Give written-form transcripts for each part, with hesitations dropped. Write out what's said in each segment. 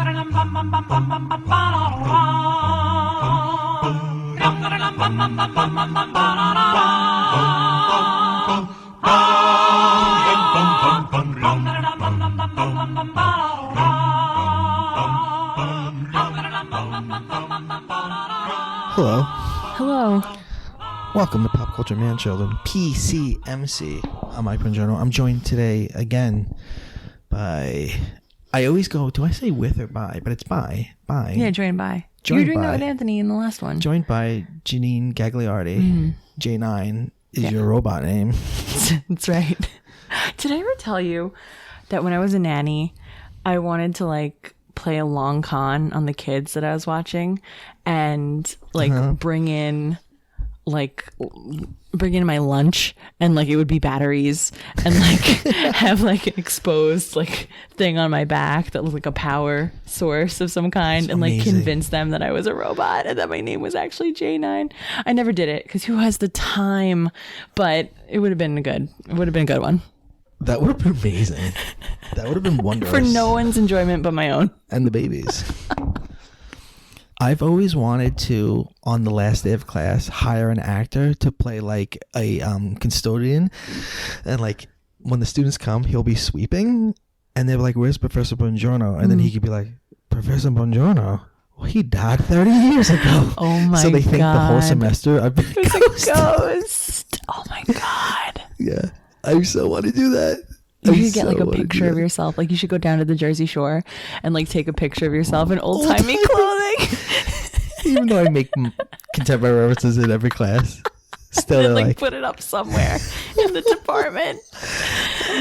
Hello. Hello. Welcome to Pop Culture Man Children, PCMC. I'm Mike Bongiorno. I'm joined today again by... I always go, do I say with or by? But it's by. Yeah, joined by. You were doing that with Anthony in the last one. Joined by Janine Gagliardi. J9 is your robot name. That's right. Did I ever tell you that when I was a nanny, I wanted to play a long con on the kids that I was watching and bring in my lunch and it would be batteries and have an exposed thing on my back that was like a power source of some kind. That's and amazing. Convince them that I was a robot and that my name was actually J9. I never did it because who has the time? But it would have been a good one. That would have been amazing. That would have been wonderful. For no one's enjoyment but my own. And the babies. I've always wanted to, on the last day of class, hire an actor to play a custodian. And when the students come, he'll be sweeping. And they're like, where's Professor Bongiorno? And then he could be like, Professor Bongiorno? Well, he died 30 years ago. Oh my god. So they think the whole semester I've been a ghost. Oh my god. Yeah. I so want to do that. You should get a picture of yourself. You should go down to the Jersey Shore and take a picture of yourself in old-timey clothing. Even though I make contemporary references in every class. Still, and then, put it up somewhere in the department.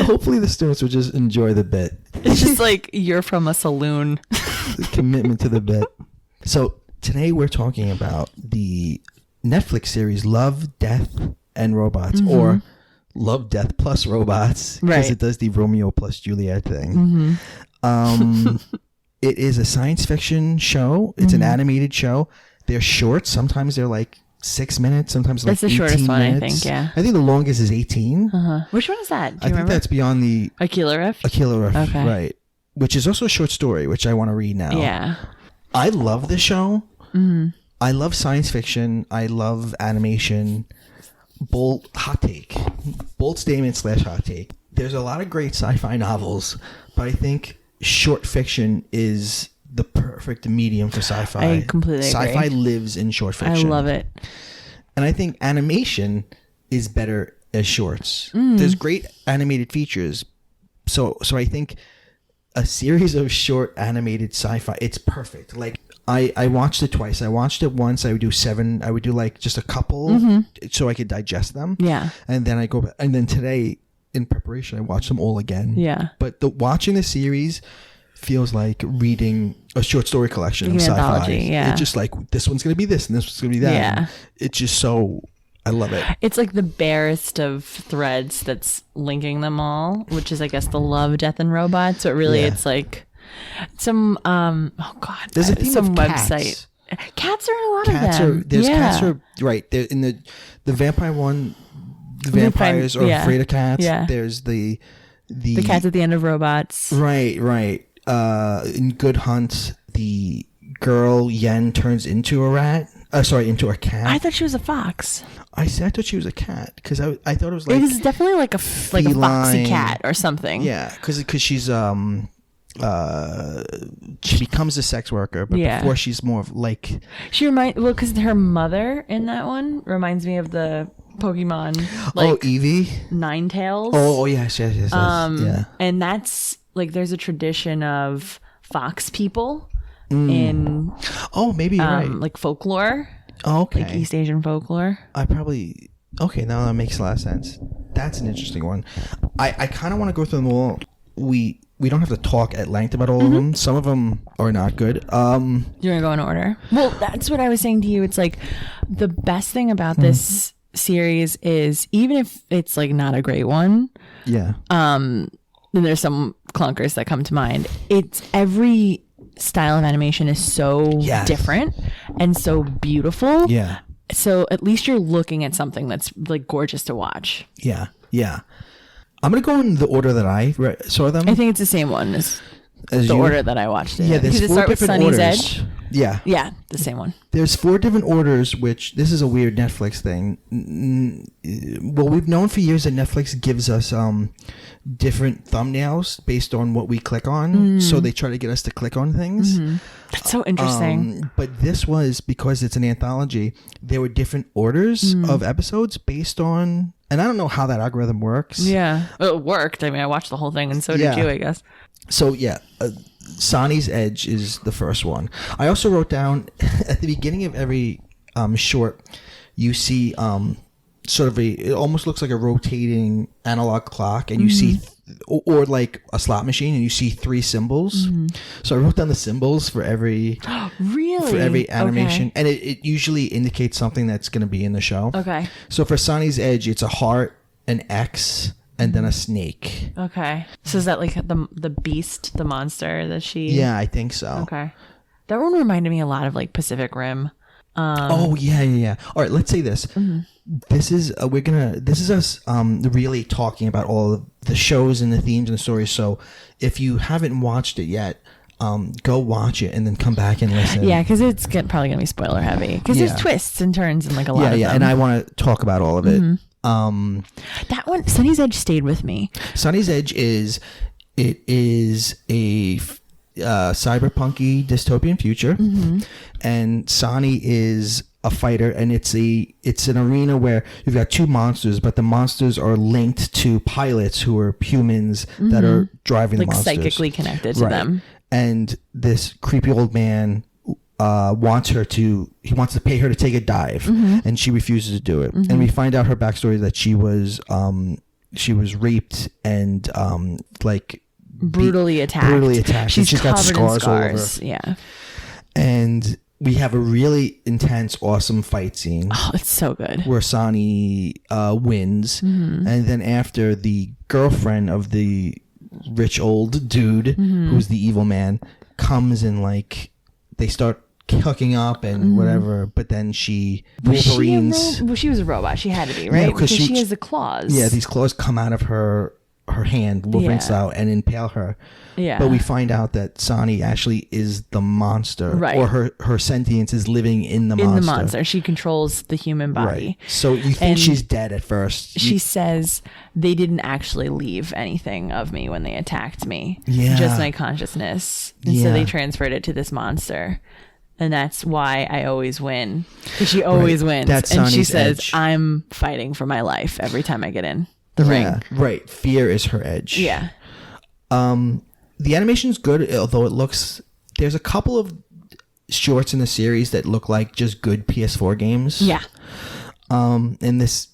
Hopefully the students will just enjoy the bit. It's just you're from a saloon. The commitment to the bit. So today we're talking about the Netflix series Love, Death, and Robots, or Love, Death plus Robots, because it does the Romeo plus Juliet thing. It is a science fiction show. It's an animated show. They're short. Sometimes they're 6 minutes. Sometimes that's the shortest one, I think. Yeah, I think the longest is 18. Which one is that? I think that's beyond the Aquila Rift. Okay. Right? Which is also a short story, which I want to read now. Yeah, I love the show. I love science fiction. I love animation. Bold statement / hot take. There's a lot of great sci-fi novels, but I think short fiction is the perfect medium for sci-fi. I completely agree. Sci-fi lives in short fiction. I love it. And I think animation is better as shorts. There's great animated features. So I think a series of short animated sci-fi, it's perfect. I watched it twice. I watched it once. I would do 7. I would do just a couple so I could digest them. Yeah. And then I go back. And then today, in preparation, I watched them all again. Yeah. But watching the series feels like reading a short story collection of sci-fi. Yeah. It's just this one's going to be this and this one's going to be that. Yeah. And it's just so... I love it. It's the barest of threads that's linking them all, which is, I guess, the Love, Death, and Robots. So it's some there's a theme some of website. Cats are in a lot of them. Cats are right. They're in the vampire one. The vampires are afraid of cats. Yeah. There's the cats at the end of Robots. Right. In Good Hunt, the girl Yen turns into a rat. Into a cat. I thought she was a fox. I thought she was a cat because I thought it was it was definitely a foxy cat or something. Yeah, because she's she becomes a sex worker, but before she's more of she because her mother in that one reminds me of the Pokemon Eevee Ninetales. Yes. Yeah. And that's there's a tradition of fox people in maybe you're right. folklore. Okay. East Asian folklore. Now that makes a lot of sense. That's an interesting one. I kind of want to go through them all. We don't have to talk at length about all of them. Some of them are not good. You want to go in order? Well, that's what I was saying to you. It's the best thing about this series is even if it's not a great one. Yeah. Then there's some clunkers that come to mind. It's every style of animation is so different and so beautiful. Yeah. So at least you're looking at something that's gorgeous to watch. Yeah. I'm going to go in the order that I saw them. I think it's the same one. the order that I watched it. Yeah, there's Did it 4 start with different Sunny's orders. Edge? Yeah. Yeah, the same one. There's 4 different orders, which this is a weird Netflix thing. Well, we've known for years that Netflix gives us different thumbnails based on what we click on. So they try to get us to click on things. That's so interesting. But this was, because it's an anthology, there were different orders of episodes based on, and I don't know how that algorithm works. Yeah. Well, it worked. I mean, I watched the whole thing, and so did you, I guess. So, yeah, Sonny's Edge is the first one. I also wrote down at the beginning of every short, you see sort of it almost looks like a rotating analog clock, and you see, or like a slot machine, and you see 3 symbols. So I wrote down the symbols for every really? for every animation, and it usually indicates something that's going to be in the show. Okay. So for Sonny's Edge, it's a heart, an X, and then a snake. Okay. So is that like the beast, the monster that she... Yeah, I think so. Okay. That one reminded me a lot of like Pacific Rim. Oh yeah. All right, let's say this. This is us really talking about all of the shows and the themes and the stories. So if you haven't watched it yet, go watch it and then come back and listen. Yeah, because it's probably gonna be spoiler heavy. Because there's twists and turns and like a lot of them. And I want to talk about all of it. That one, Sunny's Edge, stayed with me. Sonny's Edge is a cyberpunky dystopian future, and Sonny is a fighter, and it's an arena where you've got 2 monsters, but the monsters are linked to pilots who are humans that are driving like the monsters, psychically connected to them. And this creepy old man wants to pay her to take a dive, and she refuses to do it. And we find out her backstory, that she was raped and brutally attacked. She's got covered in scars all over. Yeah. And we have a really intense, awesome fight scene. Oh, it's so good. Where Sonny wins, and then after, the girlfriend of the rich old dude, who's the evil man, comes and they start hooking up and whatever, but then Wolverines. She was a robot. She had to be, right? Yeah, because she has the claws. Yeah, these claws come out of her hand, Wolverine style, and impale her. Yeah. But we find out that Sonny actually is the monster, right? Or her sentience is living in the monster. In the monster, she controls the human body. Right. So you think she's dead at first. She says they didn't actually leave anything of me when they attacked me. Yeah. Just my consciousness. And so they transferred it to this monster. And that's why I always win. Because she always wins. That's and Sonny's she says, edge. I'm fighting for my life every time I get in the ring. Right. Fear is her edge. Yeah. The animation's good, although there's a couple of shorts in the series that look like just good PS4 games. Yeah. And this...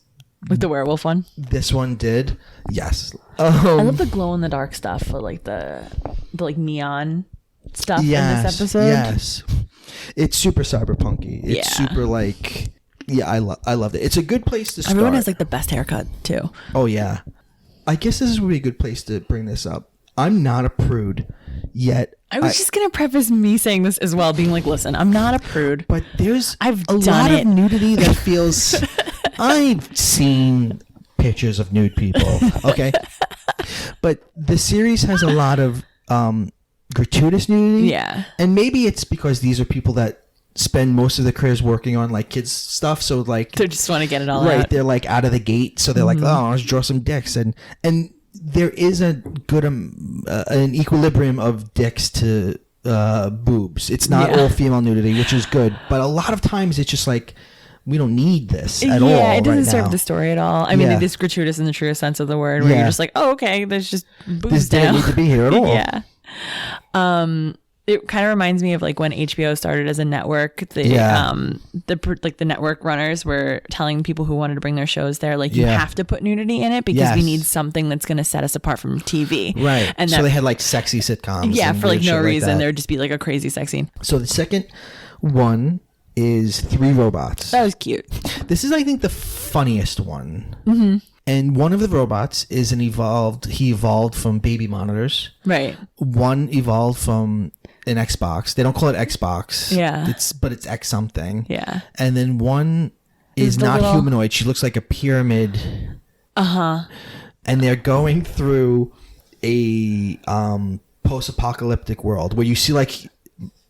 Like the werewolf one? This one did. Yes. I love the glow in the dark stuff, like the neon stuff in this episode. Yes. It's super cyberpunky. It's super I loved it. It's a good place to start. Everyone has the best haircut too. Oh yeah. I guess this would be a good place to bring this up. I'm not a prude, yet I was just gonna preface me saying this as well, being listen, I'm not a prude. But there's a lot of nudity that feels I've seen pictures of nude people. Okay. But the series has a lot of gratuitous nudity. Yeah. And maybe it's because these are people that spend most of their careers working on kids stuff, so they just want to get it all right out. They're out of the gate, so they're let's draw some dicks, and there is a good an equilibrium of dicks to boobs. It's not all female nudity, which is good, but a lot of times it's just we don't need this at all. Yeah, it doesn't right serve now. the story at all. I mean, it is gratuitous in the truest sense of the word, where you're just oh, okay, there's just boobs this doesn't need to be here at all. Yeah. It kind of reminds me of when HBO started as a network. The network runners were telling people who wanted to bring their shows there, you have to put nudity in it because we need something that's going to set us apart from TV. Right. And so they had sexy sitcoms. Yeah, for no reason. There would just be a crazy sex scene. So the second one is 3 robots. That was cute. This is, I think, the funniest one. Mm-hmm. And one of the robots is he evolved from baby monitors. Right. One evolved from an Xbox. They don't call it Xbox. Yeah. But it's X something. Yeah. And then one is not humanoid. She looks like a pyramid. Uh-huh. And they're going through a post-apocalyptic world where you see like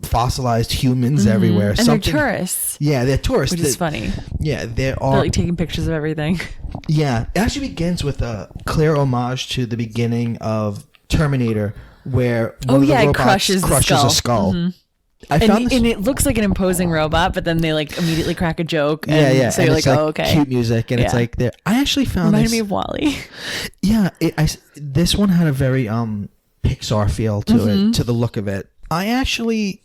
fossilized humans everywhere. And they're tourists. Yeah, they're tourists. Which is funny. Yeah, they're like taking pictures of everything. Yeah, it actually begins with a clear homage to the beginning of Terminator, where one of the robots crushes a skull. And it looks like an imposing robot, but then they like immediately crack a joke. And so and you're it's like, oh, okay. Cute music, and it's like there. I actually found reminded me of WALL-E. Yeah, this one had a very Pixar feel to it, to the look of it. I actually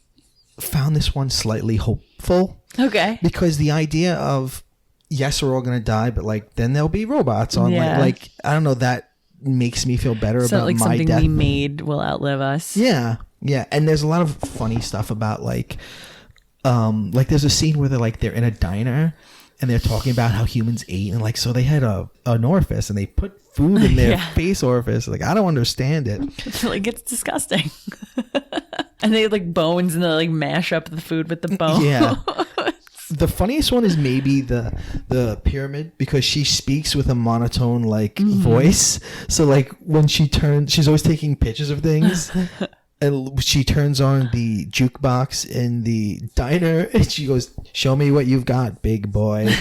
found this one slightly hopeful. Okay. Because the idea of, yes, we're all going to die, but like then there'll be robots on like I don't know, that makes me feel better about like my something death. we made will outlive us. Yeah. Yeah. And there's a lot of funny stuff about like there's a scene where they're in a diner and they're talking about how humans ate, and like so they had an orifice and they put food in their face orifice. Like I don't understand it. Like it's disgusting. And they like bones and they like mash up the food with the bones. Yeah. The funniest one is maybe the pyramid, because she speaks with a monotone like voice. So like when she's always taking pictures of things. And she turns on the jukebox in the diner and she goes, "Show me what you've got, big boy."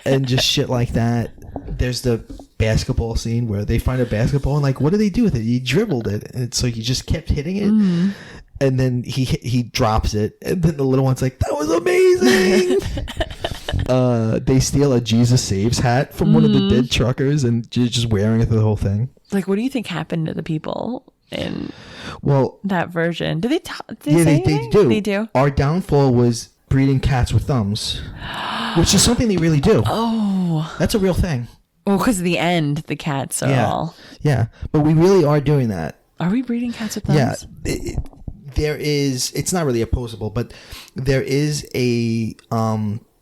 And just shit like that. There's the basketball scene where they find a basketball and like, what do they do with it? He dribbled it. And so he just kept hitting it. And then he drops it. And then the little one's like, "That was amazing." They steal a Jesus Saves hat from one of the dead truckers and just wearing it through the whole thing. Like, what do you think happened to the people in that version? Do they they do. They do. Our downfall was breeding cats with thumbs, which is something they really do. Oh, that's a real thing. Well, because of the end, the cats are all. Yeah, but we really are doing that. Are we breeding cats with thumbs? Yeah, there is. It's not really opposable, but there is a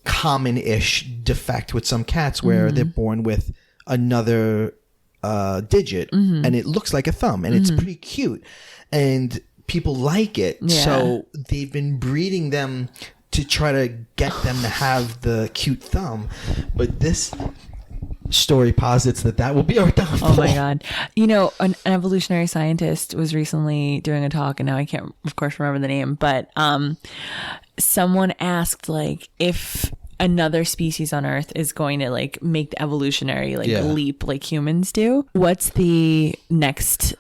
common-ish defect with some cats where they're born with another digit and it looks like a thumb and it's pretty cute and people like it. So they've been breeding them to try to get them to have the cute thumb, but this story posits that will be our downfall. Oh my god. You know, an evolutionary scientist was recently doing a talk, and now I can't of course remember the name, but someone asked like if another species on Earth is going to like make the evolutionary leap like humans do, what's the next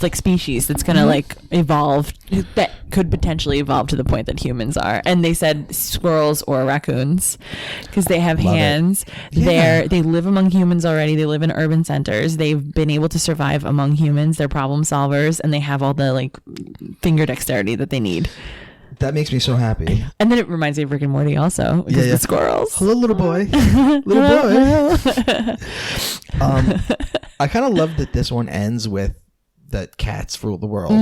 like species that's gonna like evolve, that could potentially evolve to the point that humans are? And they said squirrels or raccoons, because they have hands. They live among humans already. They live in urban centers. They've been able to survive among humans. They're problem solvers, and they have all the like finger dexterity that they need. That makes me so happy. And then it reminds me of Rick and Morty also, because the squirrels. Hello, little boy. Little boy. I kind of love that this one ends with that cats rule the world.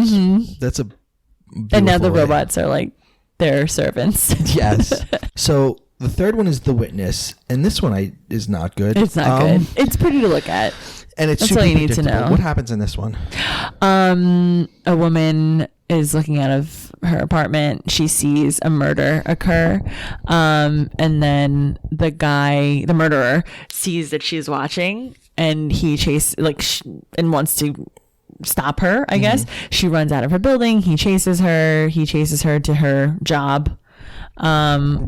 That's a beautiful and now the way. robots are like their servants. Yes. So the third one is The Witness, and this one is not good. It's not good. It's pretty to look at. And it's That's super all you need to know. What happens in this one? A woman is looking out of her apartment. She sees a murder occur. And then the murderer sees that she's watching, and he and wants to stop her, I guess. She runs out of her building. He chases her to her job.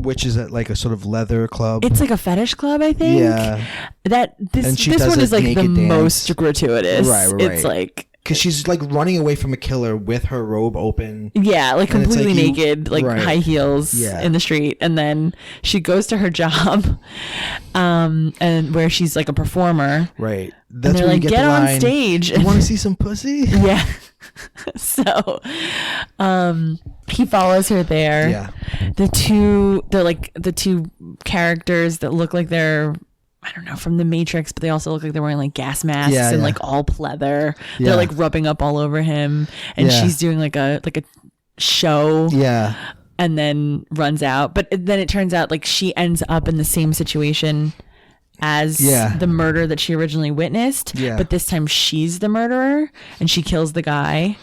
Which is at like a sort of leather club. It's like a fetish club, I think. Yeah. This one is like the dance. most gratuitous. Right. It's like, because she's like running away from a killer with her robe open. Yeah, like completely naked, high heels in the street. And then she goes to her job, and where she's like a performer. Right. That's where you get on stage. You want to see some pussy? Yeah. So, he follows her there. Yeah. The two characters that look like they're, I don't know, from the Matrix, but they also look like they're wearing like gas masks and like all pleather. Yeah. They're like rubbing up all over him, and she's doing like a show. Yeah. And then runs out. But then it turns out like she ends up in the same situation as the murder that she originally witnessed. Yeah. But this time she's the murderer, and she kills the guy.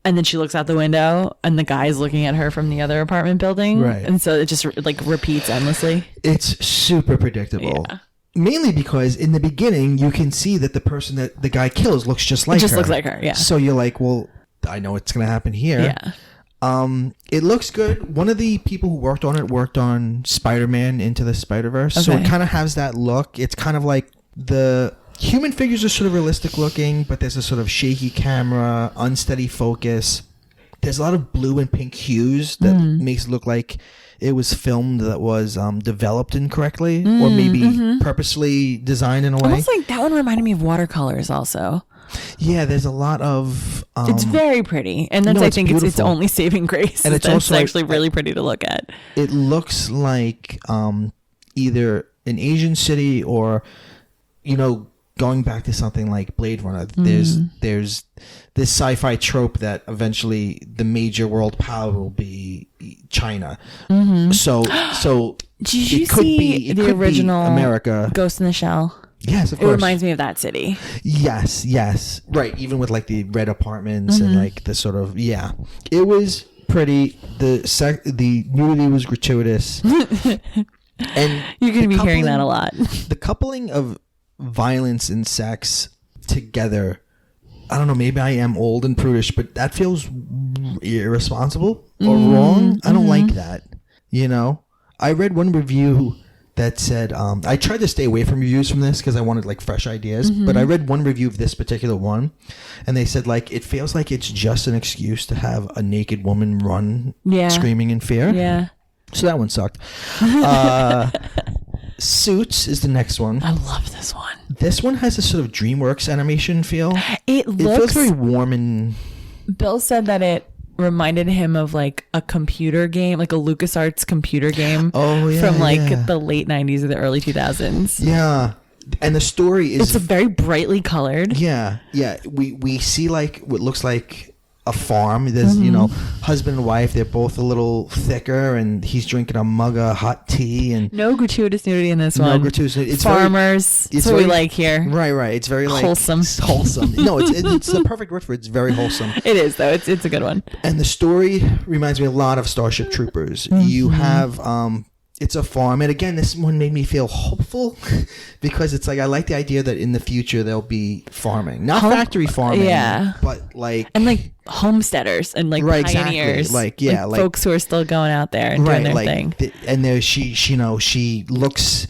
And then she looks out the window, and the guy's looking at her from the other apartment building. Right. And so it just like repeats endlessly. It's super predictable. Yeah. Mainly because in the beginning, you can see that the person that the guy kills looks just like her. Just looks like her, yeah. So you're like, well, I know it's going to happen here. Yeah. It looks good. One of the people who worked on it worked on Spider-Man Into the Spider-Verse. Okay. So it kind of has that look. It's kind of like the human figures are sort of realistic looking, but there's a sort of shaky camera, unsteady focus. There's a lot of blue and pink hues that makes it look like it was filmed that was developed incorrectly or maybe purposely designed in a way. Almost like that one reminded me of watercolors also. Yeah, there's a lot of... it's very pretty. And that's, I think, it's only saving grace. And it's also actually really pretty to look at. It looks like either an Asian city or, going back to something like Blade Runner. There's this sci-fi trope that eventually the major world power will be China. So did you see the original America Ghost in the Shell? Yes, of course. It reminds me of that city. Yes. Right, even with like the red apartments and like the sort of, yeah. It was pretty. The nudity was gratuitous. And you're going to be hearing that a lot. The coupling of violence and sex together, I don't know, maybe I am old and prudish, but that feels irresponsible or wrong. I don't like that. I read one review that said, I tried to stay away from reviews from this because I wanted like fresh ideas, but I read one review of this particular one and they said like, it feels like it's just an excuse to have a naked woman run screaming in fear. Yeah. So that one sucked. Suits is the next one. I love this one. This one has a sort of DreamWorks animation feel. It feels very warm and... Bill said that it reminded him of like a computer game, like a LucasArts computer game from like the late 90s or the early 2000s. Yeah. And the story is... It's very brightly colored. Yeah. We see like what looks like a farm. There's, husband and wife. They're both a little thicker and he's drinking a mug of hot tea. And no gratuitous nudity in this one. No gratuitous nudity. It's farmers. It's what we like here. Right. It's very like... Wholesome. No, it's the perfect word for it. It's very wholesome. It is, though. It's a good one. And the story reminds me a lot of Starship Troopers. You have... It's a farm. And again, this one made me feel hopeful because it's like, I like the idea that in the future there'll be farming. Not factory farming. Yeah. But like... And like homesteaders and like pioneers. Exactly. Like folks who are still going out there and doing their thing. And there she looks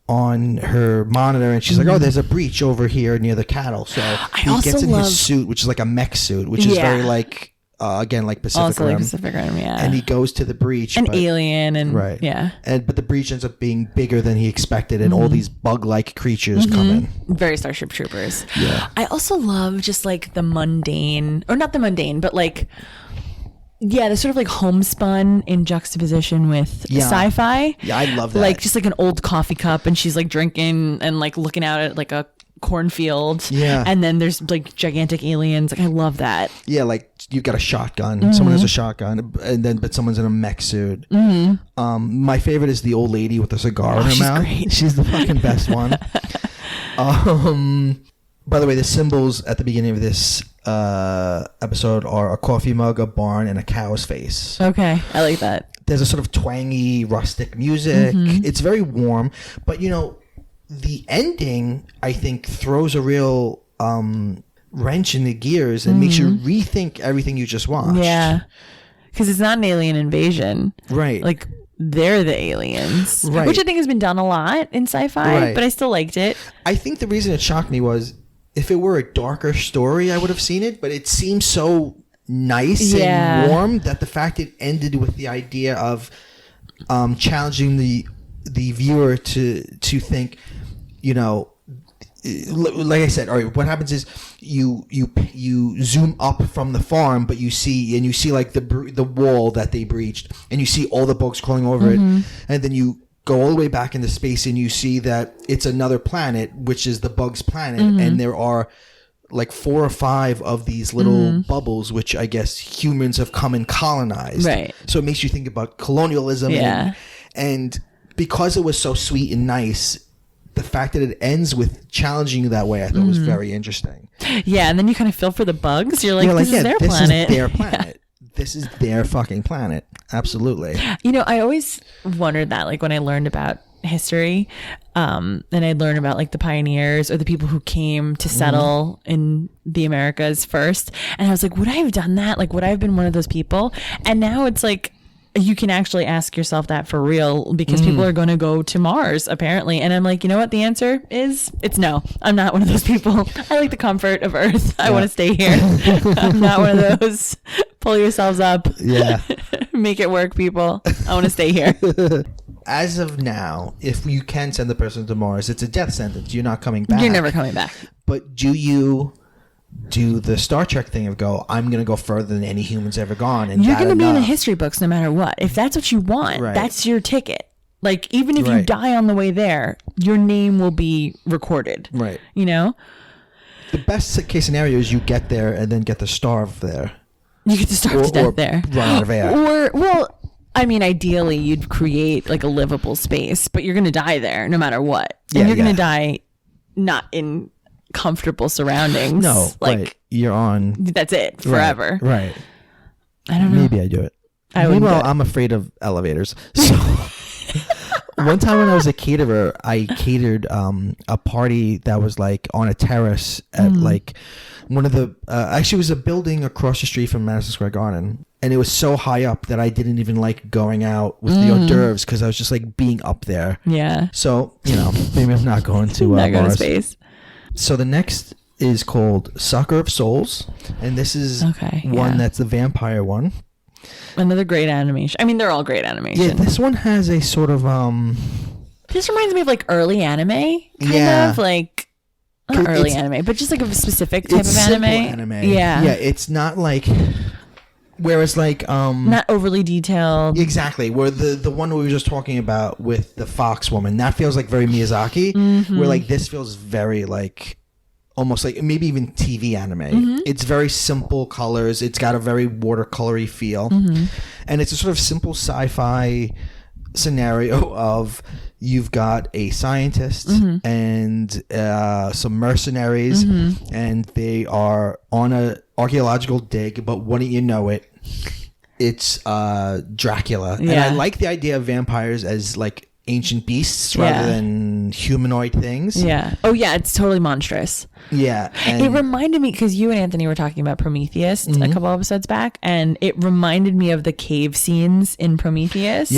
on her monitor and she's like, oh, there's a breach over here near the cattle. So he gets in his suit, which is like a mech suit, which is very like... again, like Pacific Rim. Like Pacific Rim, yeah. And he goes to the breach. Alien and... Right. Yeah. But the breach ends up being bigger than he expected and all these bug-like creatures come in. Very Starship Troopers. Yeah. I also love just like the mundane... Or not the mundane, but like... Yeah, the sort of like homespun in juxtaposition with sci-fi. Yeah, I love that. Like just like an old coffee cup and she's like drinking and like looking out at like a cornfield. Yeah. And then there's like gigantic aliens. Like I love that. Yeah, like you've got a shotgun. Someone has a shotgun, but somene's in a mech suit. My favorite is the old lady with a cigar in her mouth. Great. She's the fucking best one. By the way, the symbols at the beginning of this episode are a coffee mug, a barn, and a cow's face. Okay, I like that. There's a sort of twangy, rustic music. It's very warm, but the ending, I think, throws a real wrench in the gears and makes you rethink everything you just watched. Yeah, because it's not an alien invasion, right? Like they're the aliens, right? Which I think has been done a lot in sci-fi, but I still liked it. I think the reason it shocked me was if it were a darker story, I would have seen it, but it seems so nice and warm that the fact it ended with the idea of challenging the viewer to think, like I said, all right, what happens is you zoom up from the farm, but you see like the wall that they breached, and you see all the bugs crawling over it, and then you go all the way back into space and you see that it's another planet, which is the bugs planet, and there are like 4 or 5 of these little bubbles, which I guess humans have come and colonized. Right. So it makes you think about colonialism. And because it was so sweet and nice, the fact that it ends with challenging you that way, I thought was very interesting. Yeah, and then you kind of feel for the bugs. You're like, this is their planet. This is their planet. This is their fucking planet. Absolutely. I always wondered that, like when I learned about history. And I'd learn about like the pioneers or the people who came to settle in the Americas first. And I was like, would I have done that? Like, would I have been one of those people? And now it's like, you can actually ask yourself that for real, because people are going to go to Mars apparently. And I'm like, you know what? The answer is it's no. I'm not one of those people. I like the comfort of Earth. I want to stay here. I'm not one of those pull yourselves up. Yeah. Make it work, people. I want to stay here. As of now, if you can send the person to Mars, it's a death sentence. You're not coming back. You're never coming back. But do you do the Star Trek thing of go, I'm going to go further than any human's ever gone? And you're going to be in the history books no matter what. If that's what you want, that's your ticket. Like, even if you die on the way there, your name will be recorded. Right. You know? The best case scenario is you get there and then get to starve there. You get to starve to death there. Run out of air. Or, well, I mean, ideally, you'd create like a livable space, but you're going to die there no matter what. And you're going to die not in comfortable surroundings. No, like you're on. That's it forever. Right. I don't know. Maybe I do it. Meanwhile, I'm afraid of elevators. So one time when I was a caterer, I catered a party that was like on a terrace at like one of the actually it was a building across the street from Madison Square Garden. And it was so high up that I didn't even like going out with the hors d'oeuvres because I was just like being up there. Yeah. So, you know, maybe I'm not going to not going to Mars. space. So the next is called Sucker of Souls. And this is one that's the vampire one. Another great animation. I mean, they're all great animation. Yeah, this one has a sort of This reminds me of like early anime. Kind of like not early anime, but just like a specific type of anime. Yeah. Yeah, it's not like whereas like not overly detailed. Exactly. Where the one we were just talking about with the fox woman, that feels like very Miyazaki. Where like this feels very like almost like maybe even TV anime. It's very simple colors. It's got a very watercolory feel. And it's a sort of simple sci-fi scenario of you've got a scientist and some mercenaries and they are on a archaeological dig, but wouldn't you know it, it's Dracula. And I like the idea of vampires as like ancient beasts rather than humanoid things. Oh yeah, it's totally monstrous. It reminded me, because you and Anthony were talking about Prometheus a couple episodes back, and it reminded me of the cave scenes in Prometheus.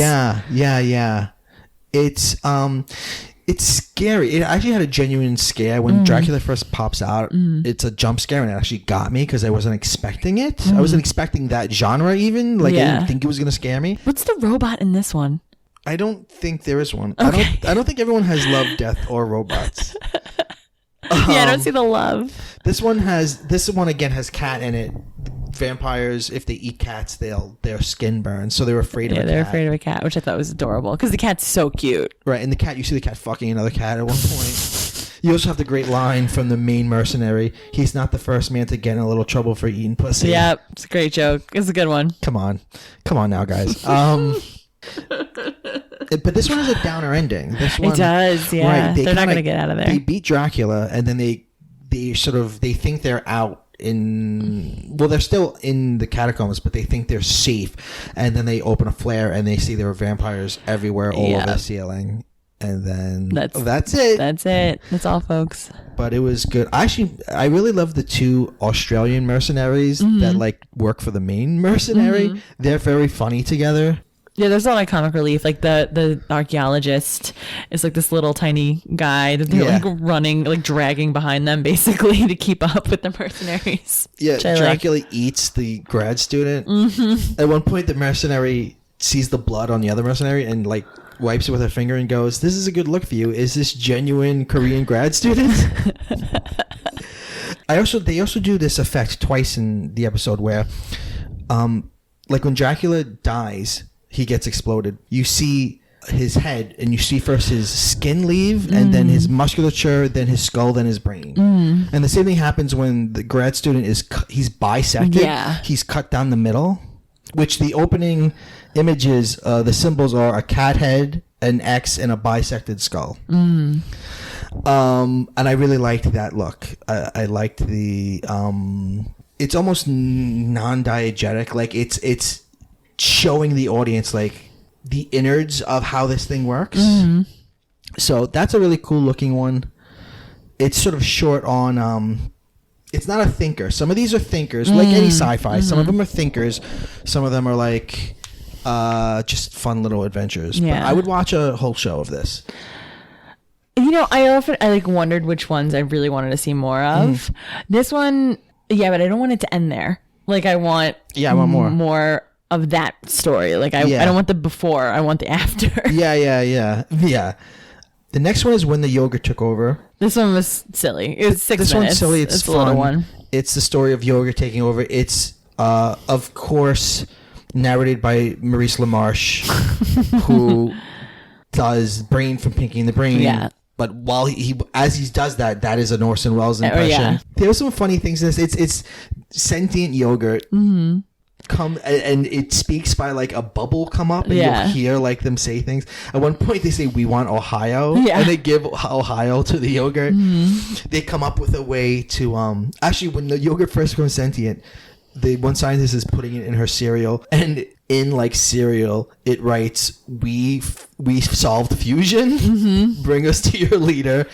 It's scary. It actually had a genuine scare when Dracula first pops out. It's a jump scare, and it actually got me because I wasn't expecting it. I wasn't expecting that genre even. Like I didn't think it was going to scare me. What's the robot in this one? I don't think there is one. Okay. I don't think everyone has love, death, or robots. I don't see the love. This one again has cat in it. Vampires, if they eat cats, their skin burns, so they're afraid of a cat. They're afraid of a cat, which I thought was adorable because the cat's so cute. Right, and you see the cat fucking another cat at one point. You also have the great line from the main mercenary: "He's not the first man to get in a little trouble for eating pussy." Yeah, it's a great joke. It's a good one. Come on now, guys. But this one has a downer ending. This one, it does, yeah. Right, they're not going to get out of there. They beat Dracula, and then they think they're out they're still in the catacombs, but they think they're safe. And then they open a flare, and they see there are vampires everywhere, all over the ceiling. And then that's it. That's all, folks. But it was good. Actually, I really love the two Australian mercenaries that like work for the main mercenary. They're very funny together. Yeah, there's a lot of comic relief. Like the archaeologist is like this little tiny guy that they're like running, like dragging behind them basically to keep up with the mercenaries. Yeah, Dracula eats the grad student. At one point, the mercenary sees the blood on the other mercenary and like wipes it with her finger and goes, "This is a good look for you. Is this genuine Korean grad student?" They also do this effect twice in the episode where, like when Dracula dies, he gets exploded. You see his head, and you see first his skin leave, and then his musculature, then his skull, then his brain. And the same thing happens when the grad student he's bisected. Yeah. He's cut down the middle, which the opening images, the symbols are a cat head, an X, and a bisected skull. And I really liked that look. I liked the it's almost non-diegetic. Like it's showing the audience like the innards of how this thing works. So that's a really cool looking one. It's sort of short on it's not a thinker. Some of these are thinkers, like any sci-fi. Some of them are thinkers. Some of them are like just fun little adventures. Yeah. But I would watch a whole show of this. You know, I like wondered which ones I really wanted to see more of. This one, yeah, but I don't want it to end there. Like I want more of that story. Like I don't want the before, I want the after. Yeah. The next one is When the Yogurt Took Over. This one was silly. It was 6 minutes. This one's silly. It's fun. A little one. It's the story of yogurt taking over. It's of course narrated by Maurice LaMarche, who does Brain from Pinky and the Brain. Yeah. But while he does that is an Orson Welles impression. Yeah. There were some funny things in this. It's sentient yogurt. Come and it speaks by like a bubble come up and you'll hear like them say things. At one point they say, "We want Ohio," and they give Ohio to the yogurt. They come up with a way to actually when the yogurt first becomes sentient, the one scientist is putting it in her cereal, and in like cereal it writes, we solved fusion, bring us to your leader.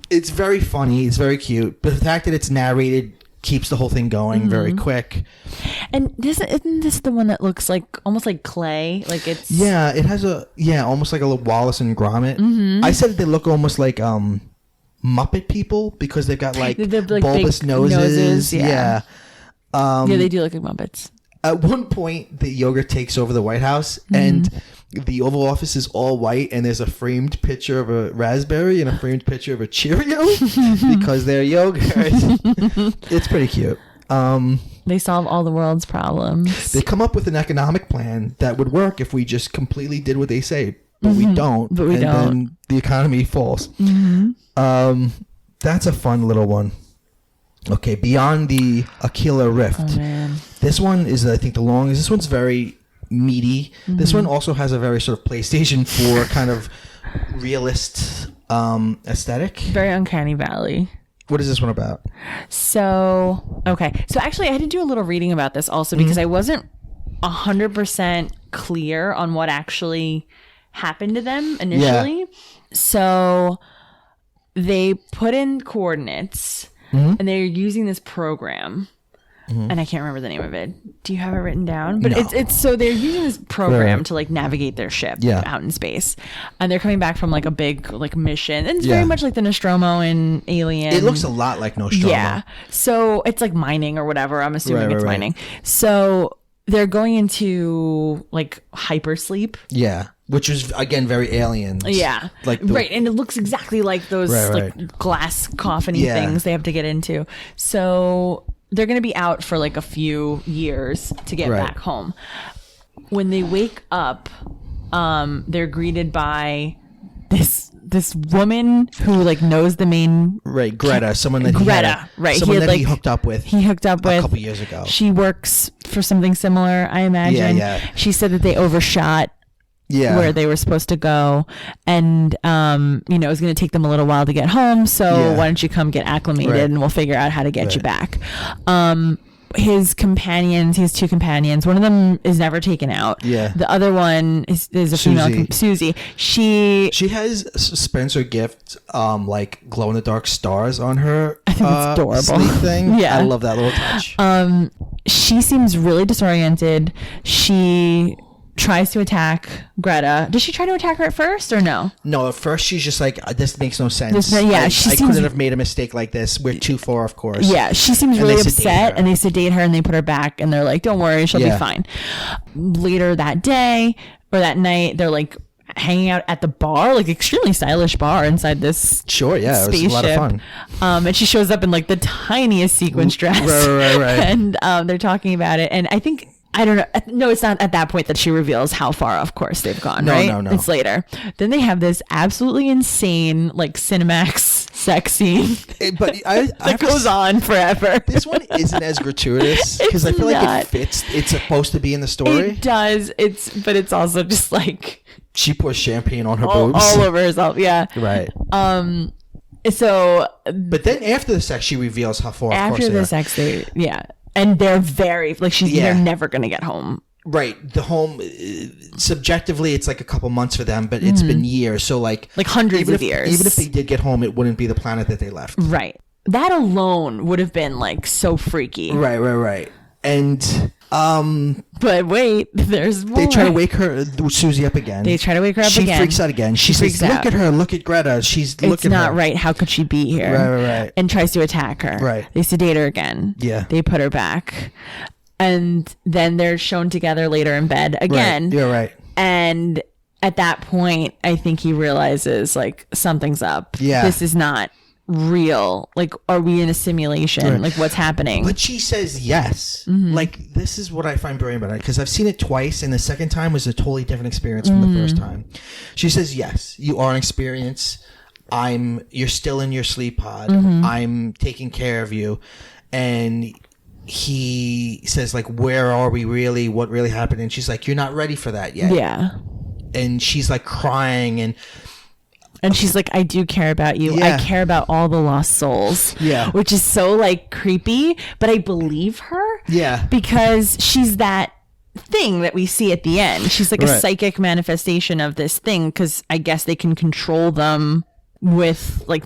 It's very funny, it's very cute, but the fact that it's narrated keeps the whole thing going very quick. And isn't this the one that looks like almost like clay? Like it's it has almost like a little Wallace and Gromit. I said they look almost like Muppet people because they've got like bulbous noses. Yeah, they do look like Muppets. At one point, the yogurt takes over the White House, and the Oval Office is all white, and there's a framed picture of a raspberry and a framed picture of a Cheerio because they're yogurt. It's pretty cute. They solve all the world's problems. They come up with an economic plan that would work if we just completely did what they say, but we don't. Then the economy falls. That's a fun little one. Okay, Beyond the Aquila Rift. Oh, man. This one is, I think, the longest. This one's very meaty. This one also has a very sort of PlayStation 4 kind of realist aesthetic. Very Uncanny Valley. What is this one about? So actually I had to do a little reading about this also because I wasn't 100% clear on what actually happened to them initially. So they put in coordinates and they're using this program. And I can't remember the name of it. Do you have it written down? But it's so they're using this program to like navigate their ship out in space, and they're coming back from like a big like mission, and it's very much like the Nostromo in Alien. It looks a lot like Nostromo. Yeah, so it's like mining or whatever. I'm assuming it's mining. So they're going into like hypersleep. Yeah. Which is again very Aliens. Yeah, like and it looks exactly like those like glass coffin-y things they have to get into. So they're going to be out for like a few years to get back home. When they wake up, they're greeted by this woman who like knows the main Greta, someone that he hooked up with. He hooked up with a couple years ago. She works for something similar, I imagine. Yeah. She said that they overshot where they were supposed to go, and it was going to take them a little while to get home, so why don't you come get acclimated and we'll figure out how to get you back. His companions, he has two companions. One of them is never taken out. The other one is a female, Susie. She has Spencer Gift like glow in the dark stars on her I think it's adorable sleeve thing. I love that little touch. She seems really disoriented. She tries to attack Greta. Does she try to attack her at first or no? No, at first she's just like, this makes no sense. I couldn't have made a mistake like this. We're too far, of course. Yeah, she seems really upset, and they sedate her and they put her back and they're like, don't worry, she'll be fine. Later that day or that night, they're like hanging out at the bar, like extremely stylish bar inside this spaceship. It was a lot of fun. And she shows up in like the tiniest sequins dress. Right. And they're talking about it, and I don't know. No, it's not at that point that she reveals how far off course they've gone, right? No. It's later. Then they have this absolutely insane, like, Cinemax sex scene that goes on forever. This one isn't as gratuitous because I feel like it fits. It's supposed to be in the story. It does. But it's also just like... She pours champagne on her boobs. All over herself, yeah. Right. So... But then after the sex, she reveals how far off course they are. After the sex, and they're very like they're never gonna get home Right. The home, subjectively, it's like a couple months for them, but it's been years. So like hundreds of years. Even if they did get home, it wouldn't be the planet that they left. Right. That alone would have been like so freaky. Right. And but wait, there's more. They try to wake Susie up again. She freaks out again. She says, "Look at her. Look at Greta. It's not right. How could she be here?" Right. And tries to attack her. Right. They sedate her again. Yeah. They put her back. And then they're shown together later in bed again. Right. You're right. And at that point, I think he realizes like something's up. Yeah. This is not real. Like, are we in a simulation? Right. Like, what's happening? But she says yes. Like, this is what I find brilliant about it, because I've seen it twice, and the second time was a totally different experience from the first time. She says, yes, you are an experience. You're still in your sleep pod. I'm taking care of you. And he says, like, where are we really? What really happened? And she's like, you're not ready for that yet. Yeah. And she's like crying, and she's like, I do care about you. Yeah. I care about all the lost souls. Yeah. Which is so like creepy, but I believe her. Yeah. Because she's that thing that we see at the end. She's like a psychic manifestation of this thing, because I guess they can control them with like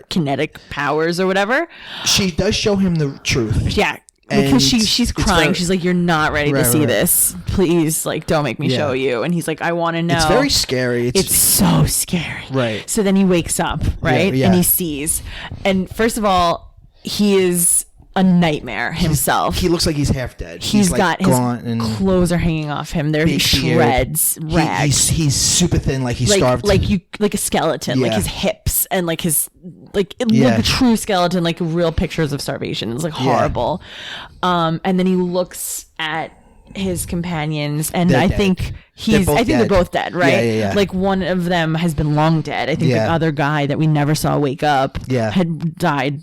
kinetic powers or whatever. She does show him the truth. Yeah. Because she's crying. She's like, you're not ready to see this. Please, like, don't make me show you. And he's like, I want to know. It's very scary. It's so scary. Right. So then he wakes up, right? Yeah. And he sees. And first of all, he is a nightmare himself. He looks like he's half dead. He's like got his clothes are hanging off him. They're shreds, rags. He's super thin, like he's starved. Like a skeleton, like his hips and like his like a true skeleton, like real pictures of starvation. It's like horrible. And then he looks at his companions, and I think they're both dead, right? Yeah. Like one of them has been long dead. I think the other guy that we never saw wake up had died.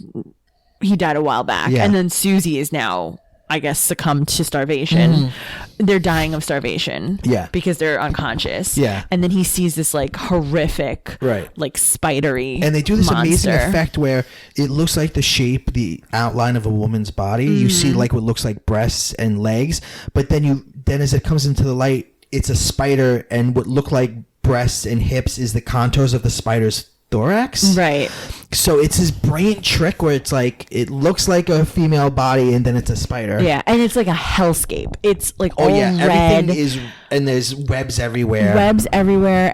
He died a while back. And then Susie is now, I guess, succumbed to starvation. They're dying of starvation. Because they're unconscious. And then he sees this like horrific, like spidery and they do this monster. Amazing effect where it looks like the outline of a woman's body. You see like what looks like breasts and legs, but then as it comes into the light, it's a spider, and what look like breasts and hips is the contours of the spider's thorax. Right. So it's this brilliant trick where it's like it looks like a female body, and then it's a spider. Yeah, and it's like a hellscape. It's like all red. Everything is, and there's webs everywhere.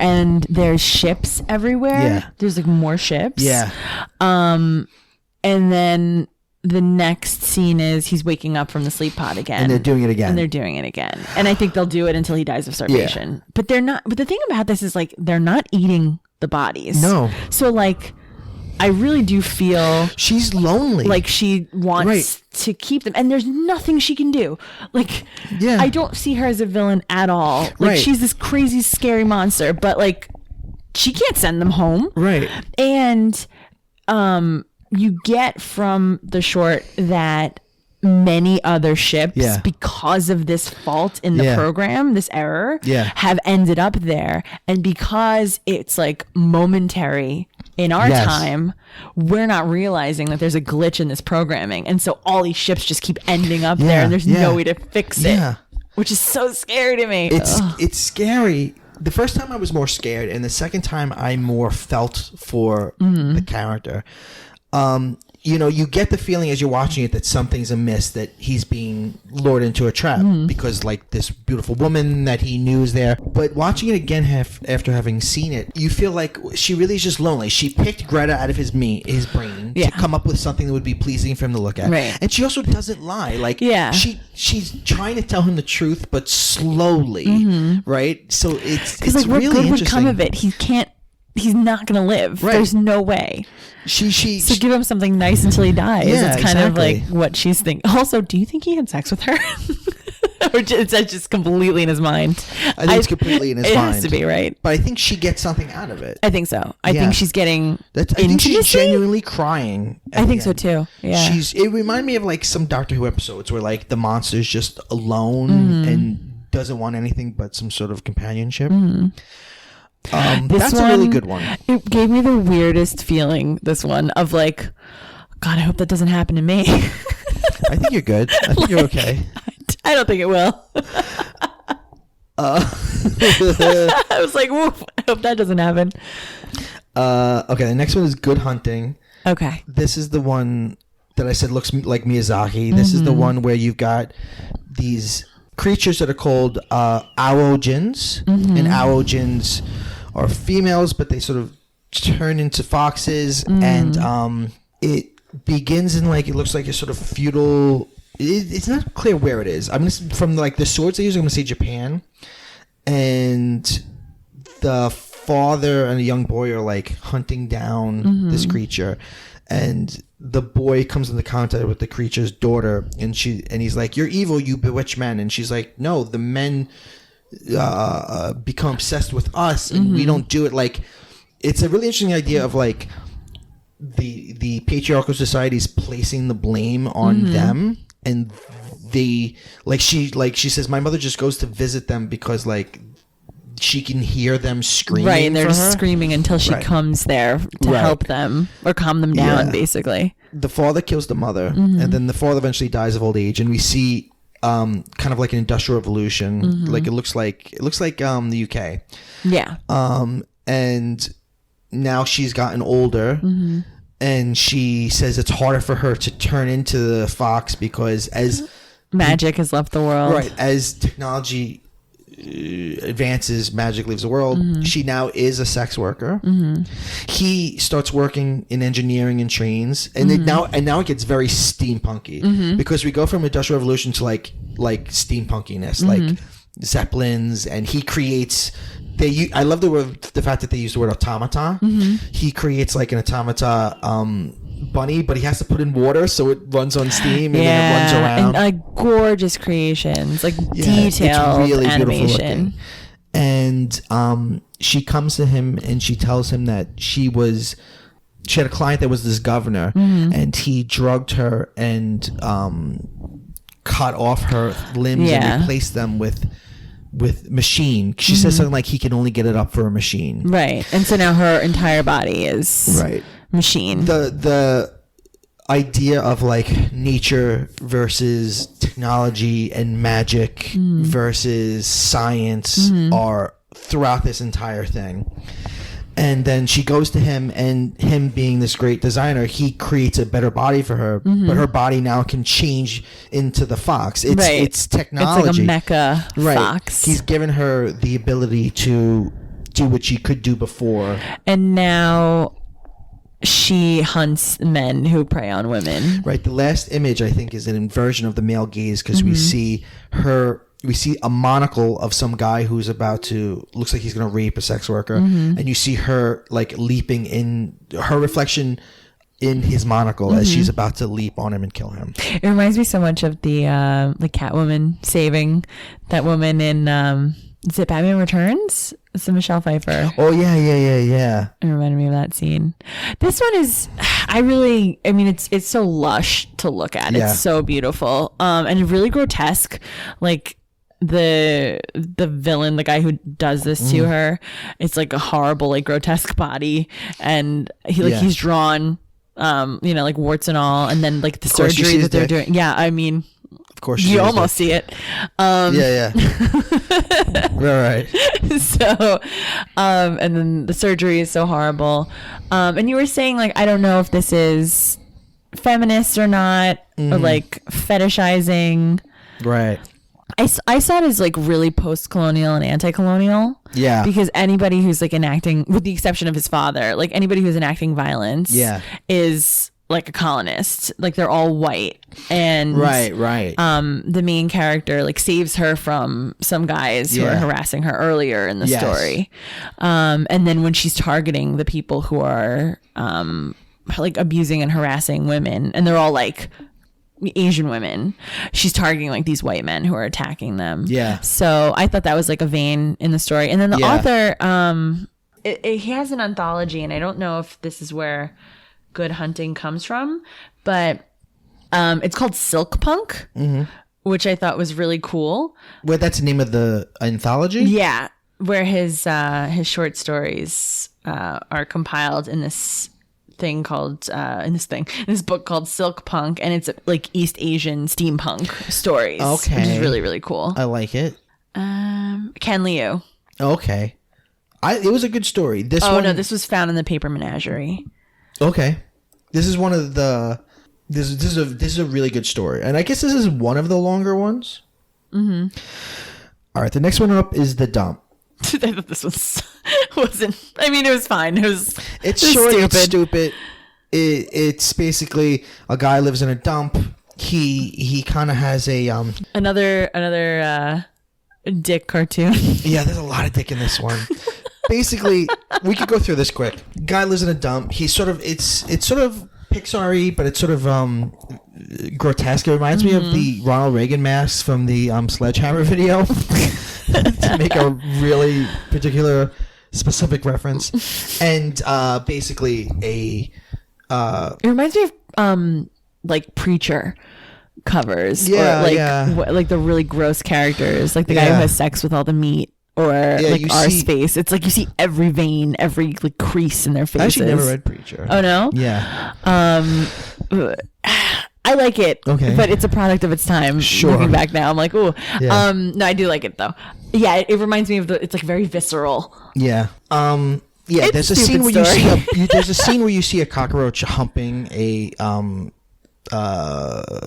And there's ships everywhere. Yeah. There's like more ships. Yeah. And then the next scene is he's waking up from the sleep pod again. And they're doing it again. And I think they'll do it until he dies of starvation. Yeah. But they're not. But the thing about this is like they're not eating the bodies. No. So like I really do feel she's lonely. Like she wants to keep them, and there's nothing she can do. Like I don't see her as a villain at all. Like she's this crazy scary monster, but like she can't send them home. Right. And you get from the short that many other ships, because of this fault in the program, this error, have ended up there. And because it's like momentary in our time, we're not realizing that there's a glitch in this programming. And so all these ships just keep ending up there, and there's no way to fix it, which is so scary to me. It's scary. The first time I was more scared, and the second time I more felt for the character. You get the feeling as you're watching it that something's amiss, that he's being lured into a trap because like this beautiful woman that he knew is there. But watching it again after having seen it, you feel like she really is just lonely. She picked Greta out of his brain to come up with something that would be pleasing for him to look at. Right. And she also doesn't lie. Like she's trying to tell him the truth, but slowly, right? So it's like what really good would interesting. come of it? He's not gonna live. Right. There's no way. So give him something nice until he dies. Yeah, it's kind of like what she's thinking. Also, do you think he had sex with her? Or is that just completely in his mind? I think it's completely in his mind. It has to be, right? But I think she gets something out of it. I think so. I think she's getting I think she's genuinely crying. I think so too. Yeah. It reminded me of like some Doctor Who episodes where like the monster's just alone and doesn't want anything but some sort of companionship. That's a really good one. It gave me the weirdest feeling, this one, of like, God, I hope that doesn't happen to me. I think you're good. I think you're okay. I don't think it will. I was like, woof, I hope that doesn't happen. Okay, the next one is Good Hunting. Okay. This is the one that I said looks like Miyazaki. This is the one where you've got these creatures that are called Aojins. And Aojins are females, but they sort of turn into foxes. And it begins in like, it looks like a sort of feudal... It's not clear where it is. I'm just from like the swords they use. I'm gonna say Japan, and the father and a young boy are like hunting down this creature, and the boy comes into contact with the creature's daughter, and he's like, "You're evil, you bewitch men," and she's like, "No, the men become obsessed with us, and we don't do it." Like, it's a really interesting idea of like the patriarchal societies placing the blame on them. And she says, my mother just goes to visit them because like she can hear them screaming. Right, and they're just screaming until she comes there to help them or calm them down, basically. The father kills the mother, and then the father eventually dies of old age, and we see kind of like an industrial revolution. Like it looks like the UK. Yeah. And now she's gotten older. And she says it's harder for her to turn into the fox because as magic has left the world. Right. As technology advances, magic leaves the world. She now is a sex worker. He starts working in engineering and trains. And now it gets very steampunky because we go from Industrial Revolution to like steampunkiness, like Zeppelins, and he creates... I love the fact that they use the word automata. He creates like an automata bunny, but he has to put in water so it runs on steam and then it runs around. And like gorgeous creations, like detailed it's really animation. And she comes to him and she tells him that she had a client that was this governor, and he drugged her and cut off her limbs and replaced them with machine. She says something like he can only get it up for a machine. Right. And so now her entire body is machine. The idea of like nature versus technology and magic versus science are throughout this entire thing. And then she goes to him, and him being this great designer, he creates a better body for her, but her body now can change into the fox. It's technology. It's like a mecha fox. He's given her the ability to do what she could do before. And now she hunts men who prey on women. Right. The last image, I think, is an inversion of the male gaze because we see a monocle of some guy who's looks like he's going to rape a sex worker. And you see her like leaping in her reflection in his monocle as she's about to leap on him and kill him. It reminds me so much of the Catwoman saving that woman in, is it Batman Returns? It's the Michelle Pfeiffer. Oh yeah. It reminded me of that scene. This one is, it's so lush to look at. Yeah. It's so beautiful. And really grotesque. Like, the villain, the guy who does this to her, it's like a horrible, like grotesque body, and he's drawn, like warts and all, and then like the surgery that they're doing. Yeah, I mean, of course you almost see it. Yeah. Right. So, and then the surgery is so horrible. And you were saying like, I don't know if this is feminist or not, or like fetishizing. Right. I saw it as like really post-colonial and anti-colonial. Yeah. Because anybody who's like enacting, with the exception of his father, like anybody who's enacting violence is like a colonist. Like they're all white. And right. The main character like saves her from some guys who are harassing her earlier in the story. And then when she's targeting the people who are like abusing and harassing women, and they're all like Asian women, she's targeting like these white men who are attacking them. Yeah. So I thought that was like a vein in the story. And then the author, he has an anthology, and I don't know if this is where Good Hunting comes from, but it's called Silk Punk, which I thought was really cool. Well, that's the name of the anthology? Yeah. Where his short stories are compiled in this thing called in this book called Silk Punk, and it's like East Asian steampunk stories. Okay, which is really, really cool. I like it. Ken Liu. Okay. It was a good story. This one, no, this was found in the Paper Menagerie. Okay. This is one of the this is a really good story. And I guess this is one of the longer ones. Mm-hmm. All right, the next one up is The Dump. I thought this wasn't. I mean, it was fine. It's short, it's stupid. It's basically a guy lives in a dump. He kind of has a another dick cartoon. Yeah, there's a lot of dick in this one. Basically, we could go through this quick. Guy lives in a dump. He's sort of it's sort of Pixar-y, but it's sort of grotesque. It reminds me of the Ronald Reagan mask from the Sledgehammer video. To make a really particular specific reference. And basically it reminds me of like Preacher covers, or like the really gross characters, like the guy who has sex with all the meat, or like our space. It's like you see every vein, every like crease in their faces. I actually never read Preacher. Oh no? Yeah. I like it, okay, but it's a product of its time. Sure. Looking back now, I'm like, ooh. Yeah. No, I do like it though. Yeah, it reminds me of it's like very visceral. Yeah. Yeah. It's there's a scene where there's a scene where you see a cockroach humping a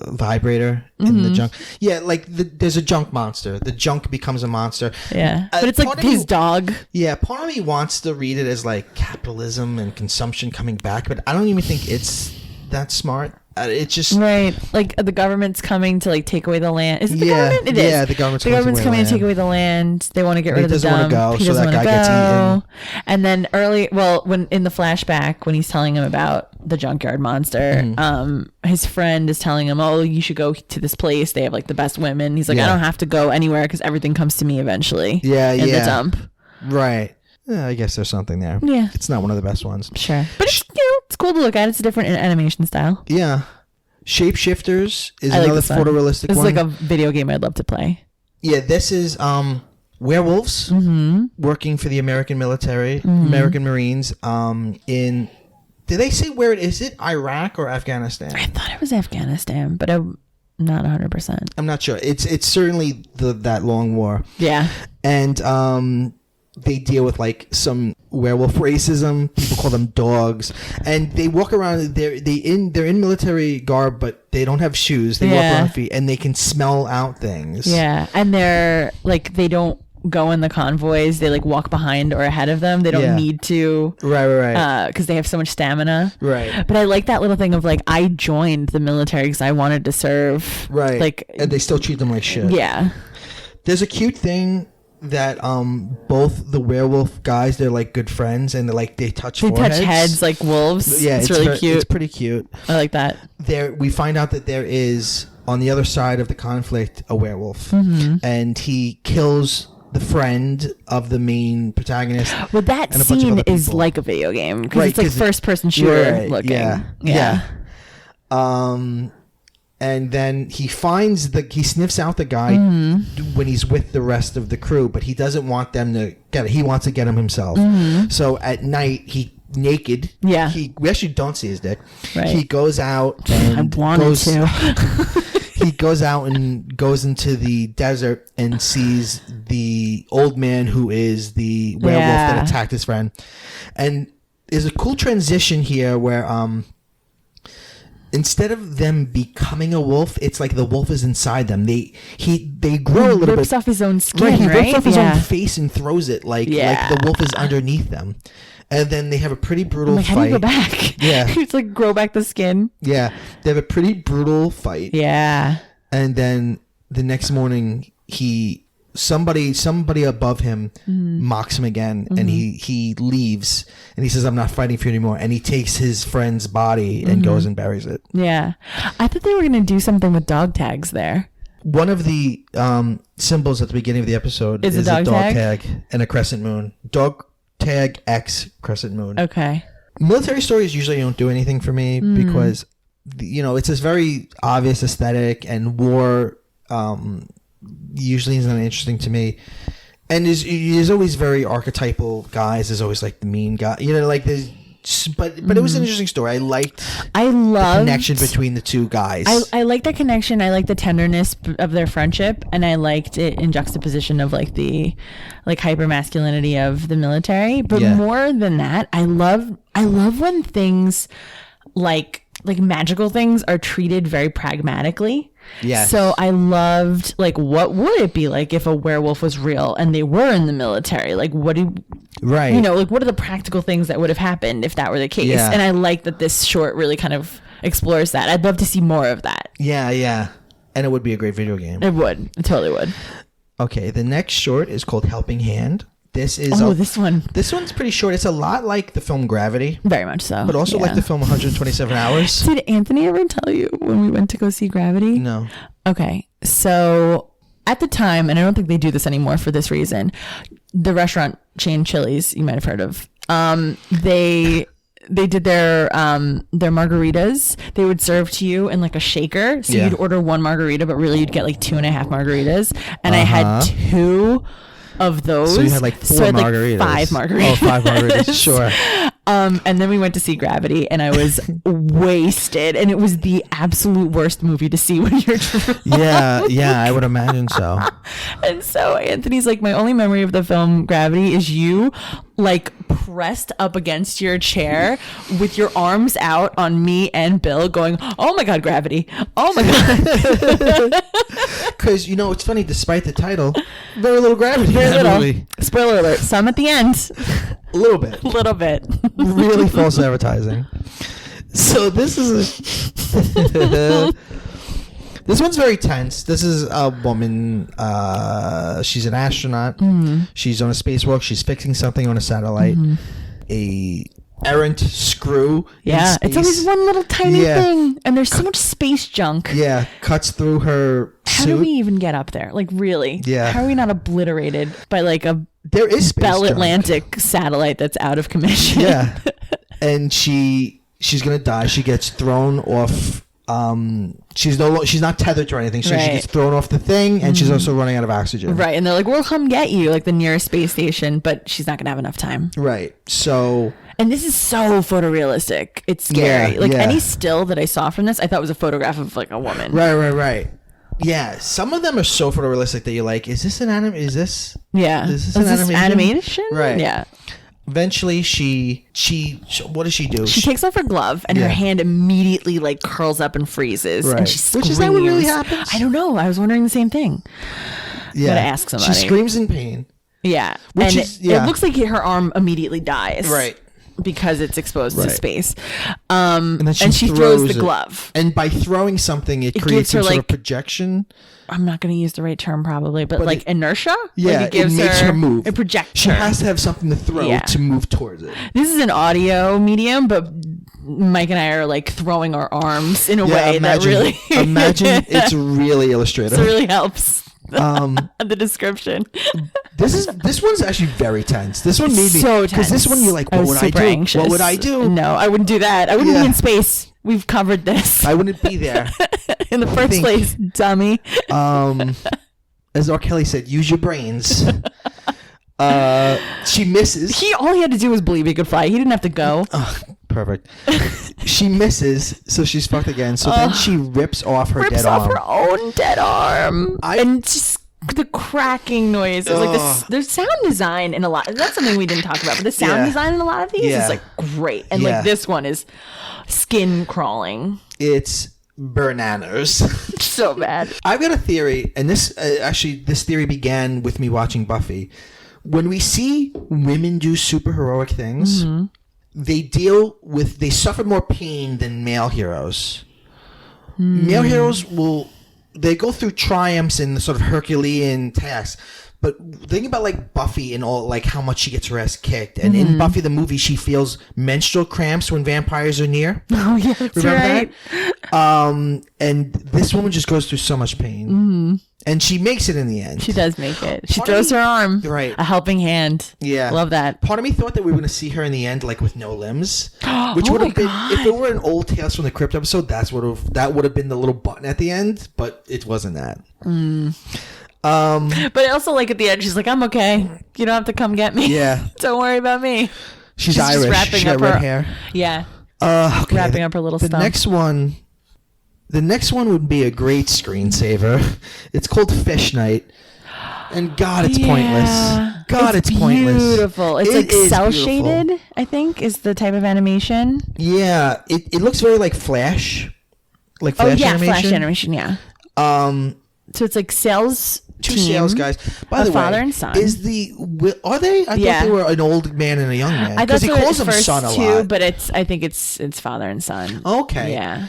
vibrator in the junk. Yeah, like there's a junk monster. The junk becomes a monster. Yeah, but it's like his dog. Yeah, part of me wants to read it as like capitalism and consumption coming back, but I don't even think it's that smart. It's just right, like the government's coming to like take away the land. Is it the government? It is. Yeah, the government's coming to take away the land. They want to get rid of the dump. He doesn't want to go, so that guy gets eaten. And then when in the flashback when he's telling him about the junkyard monster, his friend is telling him, "Oh, you should go to this place. They have like the best women." He's like, "I don't have to go anywhere because everything comes to me eventually." Yeah, in the dump. Right. Yeah, I guess there's something there. Yeah. It's not one of the best ones. Sure. But it's cool to look at. It's a different animation style. Yeah. Shapeshifters is another photorealistic one. This is like a video game I'd love to play. Yeah, this is werewolves working for the American military, American Marines. Did they say where it is? Is it Iraq or Afghanistan? I thought it was Afghanistan, but I'm not 100%. I'm not sure. It's certainly that long war. Yeah. And they deal with like some werewolf racism. People call them dogs, and they walk around. They're in military garb, but they don't have shoes. They walk around feet, and they can smell out things. Yeah, and they're like they don't go in the convoys. They like walk behind or ahead of them. They don't need to. Right. Because they have so much stamina. Right. But I like that little thing of like I joined the military because I wanted to serve. Right. Like, and they still treat them like shit. Yeah. There's a cute thing that both the werewolf guys, they're like good friends, and they touch foreheads. Touch heads like wolves. Yeah, it's really cute. It's pretty cute. I like that. We find out that there is on the other side of the conflict a werewolf, and he kills the friend of the main protagonist. Well, that scene is like a video game because it's like first person shooter looking. Yeah. And then he sniffs out the guy when he's with the rest of the crew, but he doesn't want them to get it. He wants to get him himself. So at night, he naked. Yeah. We actually don't see his dick. Right. He goes out and he goes out and goes into the desert and sees the old man who is the werewolf that attacked his friend. And there's a cool transition here where instead of them becoming a wolf, it's like the wolf is inside them. They grow a little bit. He rips off his own skin, He rips off his own face and throws it like the wolf is underneath them. And then they have a pretty brutal fight. How do you go back? Yeah. It's like grow back the skin. Yeah. They have a pretty brutal fight. Yeah. And then the next morning, somebody above him mocks him again, and he leaves, and he says, "I'm not fighting for you anymore." And he takes his friend's body and goes and buries it. Yeah. I thought they were going to do something with dog tags there. One of the symbols at the beginning of the episode is a dog tag and a crescent moon. Dog tag X crescent moon. Okay. Military stories usually don't do anything for me because, it's this very obvious aesthetic, and war usually isn't interesting to me. And there's always very archetypal guys. There's always like the mean guy. Like there's But it was an interesting story. I loved the connection between the two guys. I like that connection. I like the tenderness of their friendship, and I liked it in juxtaposition of like the hyper masculinity of the military. But more than that, I love when things like magical things are treated very pragmatically. Yes. So I loved what would it be like if a werewolf was real and they were in the military? Like what are the practical things that would have happened if that were the case? Yeah. And I like that this short really kind of explores that. I'd love to see more of that. Yeah. And it would be a great video game. It would. It totally would. Okay, the next short is called Helping Hand. This is this one. This one's pretty short. It's a lot like the film Gravity. Very much so. But also like the film 127 Hours. Did Anthony ever tell you when we went to go see Gravity? No. Okay. So at the time, and I don't think they do this anymore for this reason, the restaurant chain Chili's, you might have heard of, they did their margaritas. They would serve to you in like a shaker. So you'd order one margarita, but really you'd get like 2.5 margaritas. And I had 2 of those. So you had like 4 margaritas. 5 margaritas. Oh, 5 margaritas. Sure. And then we went to see Gravity, and I was wasted, and it was the absolute worst movie to see when you're drunk. Yeah, I would imagine so. And so Anthony's like, my only memory of the film Gravity is you like pressed up against your chair with your arms out on me and Bill going, oh my God, Gravity. Oh my God. Because, it's funny, despite the title, very little gravity in that movie. Spoiler alert, some at the end. A little bit. Really false advertising. So this is this one's very tense. This is a woman. She's an astronaut. Mm-hmm. She's on a spacewalk. She's fixing something on a satellite. Mm-hmm. A errant screw. Yeah, it's always one little tiny thing, and there's so much space junk. Yeah, cuts through her suit. How do we even get up there? Like, really? Yeah. How are we not obliterated by like there is Bell Atlantic satellite that's out of commission? Yeah, and she's gonna die. She gets thrown off. She's not tethered to anything, so she gets thrown off the thing, and she's also running out of oxygen. Right, and they're like, "We'll come get you," like the nearest space station, but she's not gonna have enough time. Right. So. And this is so photorealistic. It's scary. Any still that I saw from this, I thought was a photograph of like a woman. Right. Yeah, some of them are so photorealistic that you're like, is this an anime? Is this animation? Right. Yeah. Eventually, she what does she do? She takes off her glove, and her hand immediately like curls up and freezes, and she screams. Which is that what really happens? I don't know. I was wondering the same thing. Yeah. Gotta ask somebody. She screams in pain. Yeah, it looks like her arm immediately dies. Right. Because it's exposed to space. And then she throws the glove. And by throwing something, it creates some sort of projection. I'm not going to use the right term probably, but like inertia? Yeah, like it makes her move. It projects She has to have something to throw to move towards it. This is an audio medium, but Mike and I are like throwing our arms in a way that really... Imagine it's really illustrative. It really helps. The description. This one's actually very tense. This one made me so tense. Because this one you're like, what would I do? Anxious. What would I do? No, I wouldn't do that. I wouldn't be in space. We've covered this. I wouldn't be there in the first place, dummy. As R. Kelly said, use your brains. She misses. All he had to do was believe he could fly. He didn't have to go. Perfect. She misses, so she's fucked again. So then she rips off her dead arm. Rips off her own dead arm. And just the cracking noises. Like the sound design in a lot. That's something we didn't talk about, but the sound design in a lot of these is like great. And like this one is skin crawling. It's bananas. So bad. I've got a theory, and this theory began with me watching Buffy. When we see women do super heroic things, they suffer more pain than male heroes. Male heroes they go through triumphs in the sort of Herculean tasks. But think about like Buffy and all, like how much she gets her ass kicked. And in Buffy the movie, she feels menstrual cramps when vampires are near. Oh yeah, that's right. That? And this woman just goes through so much pain. Mm-hmm. And she makes it in the end. She does make it. She throws her arm. Right. A helping hand. Yeah. Love that. Part of me thought that we were going to see her in the end, like with no limbs. Which would have been, if it were an old Tales from the Crypt episode, that would have been the little button at the end. But it wasn't that. But also, like at the end, she's like, "I'm okay. You don't have to come get me. Yeah. Don't worry about me." She's Irish. She got red hair. Yeah. Okay. Wrapping up her little stump. The next one would be a great screensaver. It's called Fish Night. And God, it's pointless. God, it's pointless. Beautiful. It's like cell shaded, I think, is the type of animation. Yeah. It looks very like Flash. Like Flash animation. Flash animation, yeah. So it's like sales two sales guys. By the way, father and son. Are they? I thought they were an old man and a young man. Because he calls them son a lot. But I think it's father and son. Okay. Yeah.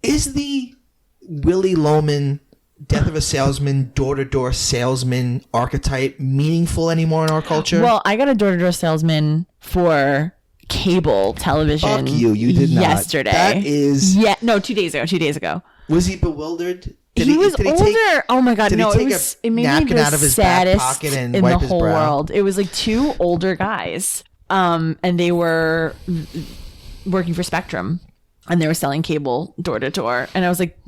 Is the Willy Loman death of a salesman, door-to-door salesman archetype meaningful anymore in our culture? Well, I got a door-to-door salesman for cable television. Fuck you. You did not. Yesterday. That is... Yeah. No, 2 days ago. 2 days ago. Was he bewildered? He was older. Oh my God. No, it made me the out of his back pocket and in wipe the his whole brow? world. It was like two older guys. And they were working for Spectrum. And they were selling cable door to door. And I was like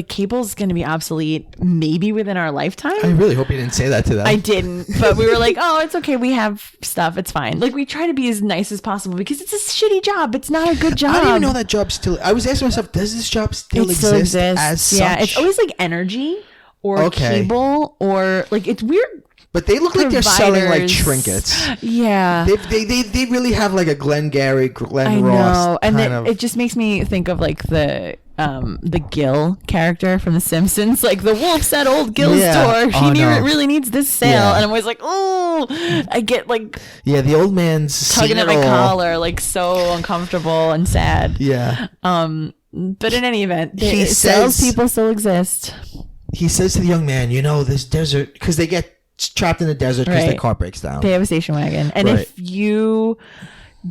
cable's going to be obsolete maybe within our lifetime. I really hope you didn't say that to them. I didn't. But we were like, oh, it's okay. We have stuff. It's fine. Like, we try to be as nice as possible because it's a shitty job. It's not a good job. I didn't even know that job still... I was asking myself, does this job still exist as such? Yeah, it's always like energy or cable or like it's weird. But they look like they're selling like trinkets. Yeah. They really have like a Glenn Ross. I know. And it just makes me think of like the Gil character from The Simpsons. Like the wolf's at old Gil's door. He really needs this sale. Yeah. And I'm always like, oh, I get like... Yeah, the old man's tugging at my collar, like so uncomfortable and sad. Yeah. But in any event, salespeople still exist. He says to the young man, you know, this desert... Because they get trapped in the desert because their car breaks down. They have a station wagon. And if you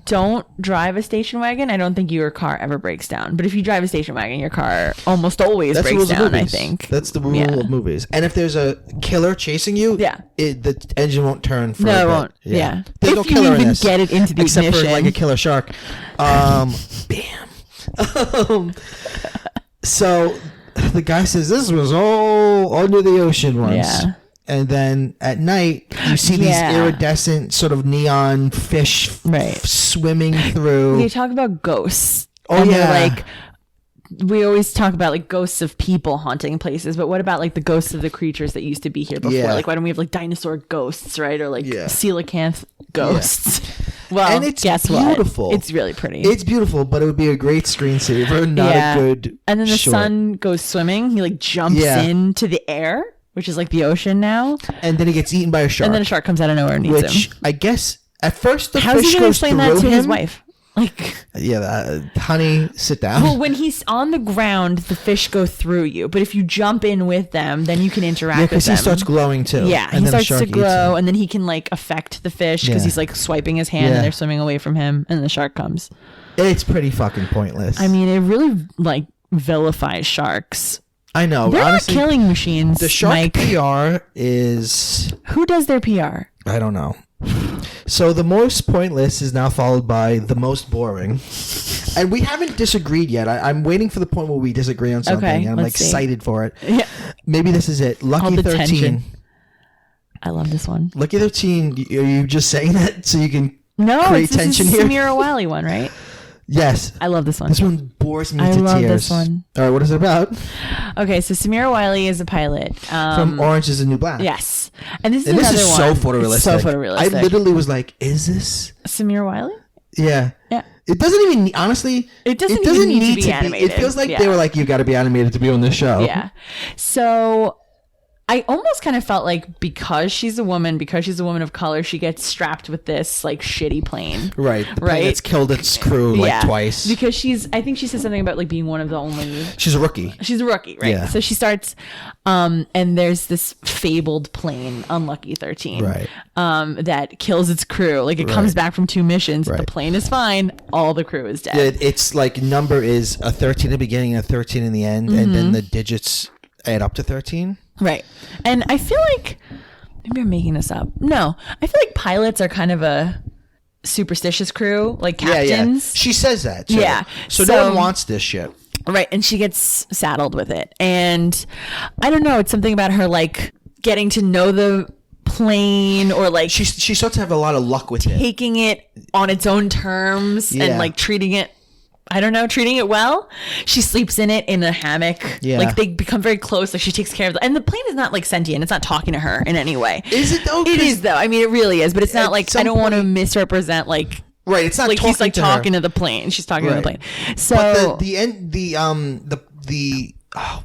don't drive a station wagon, I don't think your car ever breaks down. But if you drive a station wagon, your car almost always breaks down, I think. That's the rule of movies. And if there's a killer chasing you, the engine won't turn for a bit. No, it won't. Yeah. There's no killer in this. Get it into the except ignition. For like a killer shark. Bam. So the guy says this was all under the ocean once. Yeah. And then at night, you see these iridescent sort of neon fish swimming through. They talk about ghosts. Oh, and yeah. Like, we always talk about like ghosts of people haunting places, but what about like the ghosts of the creatures that used to be here before? Yeah. Like, why don't we have like dinosaur ghosts, right? Or like coelacanth ghosts? Yeah. Well, and it's beautiful. It's really pretty. It's beautiful, but it would be a great screensaver, not a good. And then the son goes swimming. He like jumps into the air, which is like the ocean now. And then he gets eaten by a shark. And then a shark comes out of nowhere and eats him. I guess at first the How's fish he goes through him. How's he going to explain that to his wife? Like, honey, sit down. Well, when he's on the ground, the fish go through you. But if you jump in with them, then you can interact with them. Yeah, because he starts glowing too. Yeah, he starts to glow, and then he can like affect the fish because he's like swiping his hand and they're swimming away from him, and the shark comes. It's pretty fucking pointless. I mean, it really like vilifies sharks. I know. They're honestly, not killing machines. The shark PR is... Who does their PR? I don't know. So the most pointless is now followed by the most boring. And we haven't disagreed yet. I'm waiting for the point where we disagree on something. And I'm excited for it. Yeah. Maybe this is it. Lucky 13. Tension. I love this one. Lucky 13. Are you just saying that so you can create tension here? No, it's the Samira Wiley one, right? Yes. I love this one. This one bores me to tears. I love this one. All right, what is it about? Okay, so Samira Wiley is a pilot. From Orange is the New Black. Yes. And this is so photorealistic. It's so photorealistic. I literally was like, is this... Samira Wiley? Yeah. Yeah. It doesn't even... Honestly... It doesn't even need to be animated. It feels like they were like, you got to be animated to be on this show. Yeah. So... I almost kind of felt like because she's a woman of color, she gets strapped with this like shitty plane. Right. The plane that's killed its crew like twice. Because I think she said something about like being one of the only. She's a rookie. Right? Yeah. So she starts, and there's this fabled plane, Unlucky 13, right? That kills its crew. Like it comes back from 2 missions. Right. The plane is fine. All the crew is dead. It's like number is a 13 in the beginning and a 13 in the end, and then the digits add up to 13. Right. And I feel like maybe I'm making this up. No, I feel like pilots are kind of a superstitious crew, like captains. Yeah. She says that too. Yeah. So no one wants this shit. Right. And she gets saddled with it. And I don't know, it's something about her like getting to know the plane, or like she starts to have a lot of luck with it, taking it on its own terms and like treating it well. She sleeps in it in a hammock. Yeah. Like they become very close. Like she takes care of it. And the plane is not like sentient. It's not talking to her in any way. Is it though? It is though. I mean, it really is. But it's not like, I don't want to misrepresent like. Right. It's not like talking he's like to talking her. to the plane. She's talking to the plane. So but the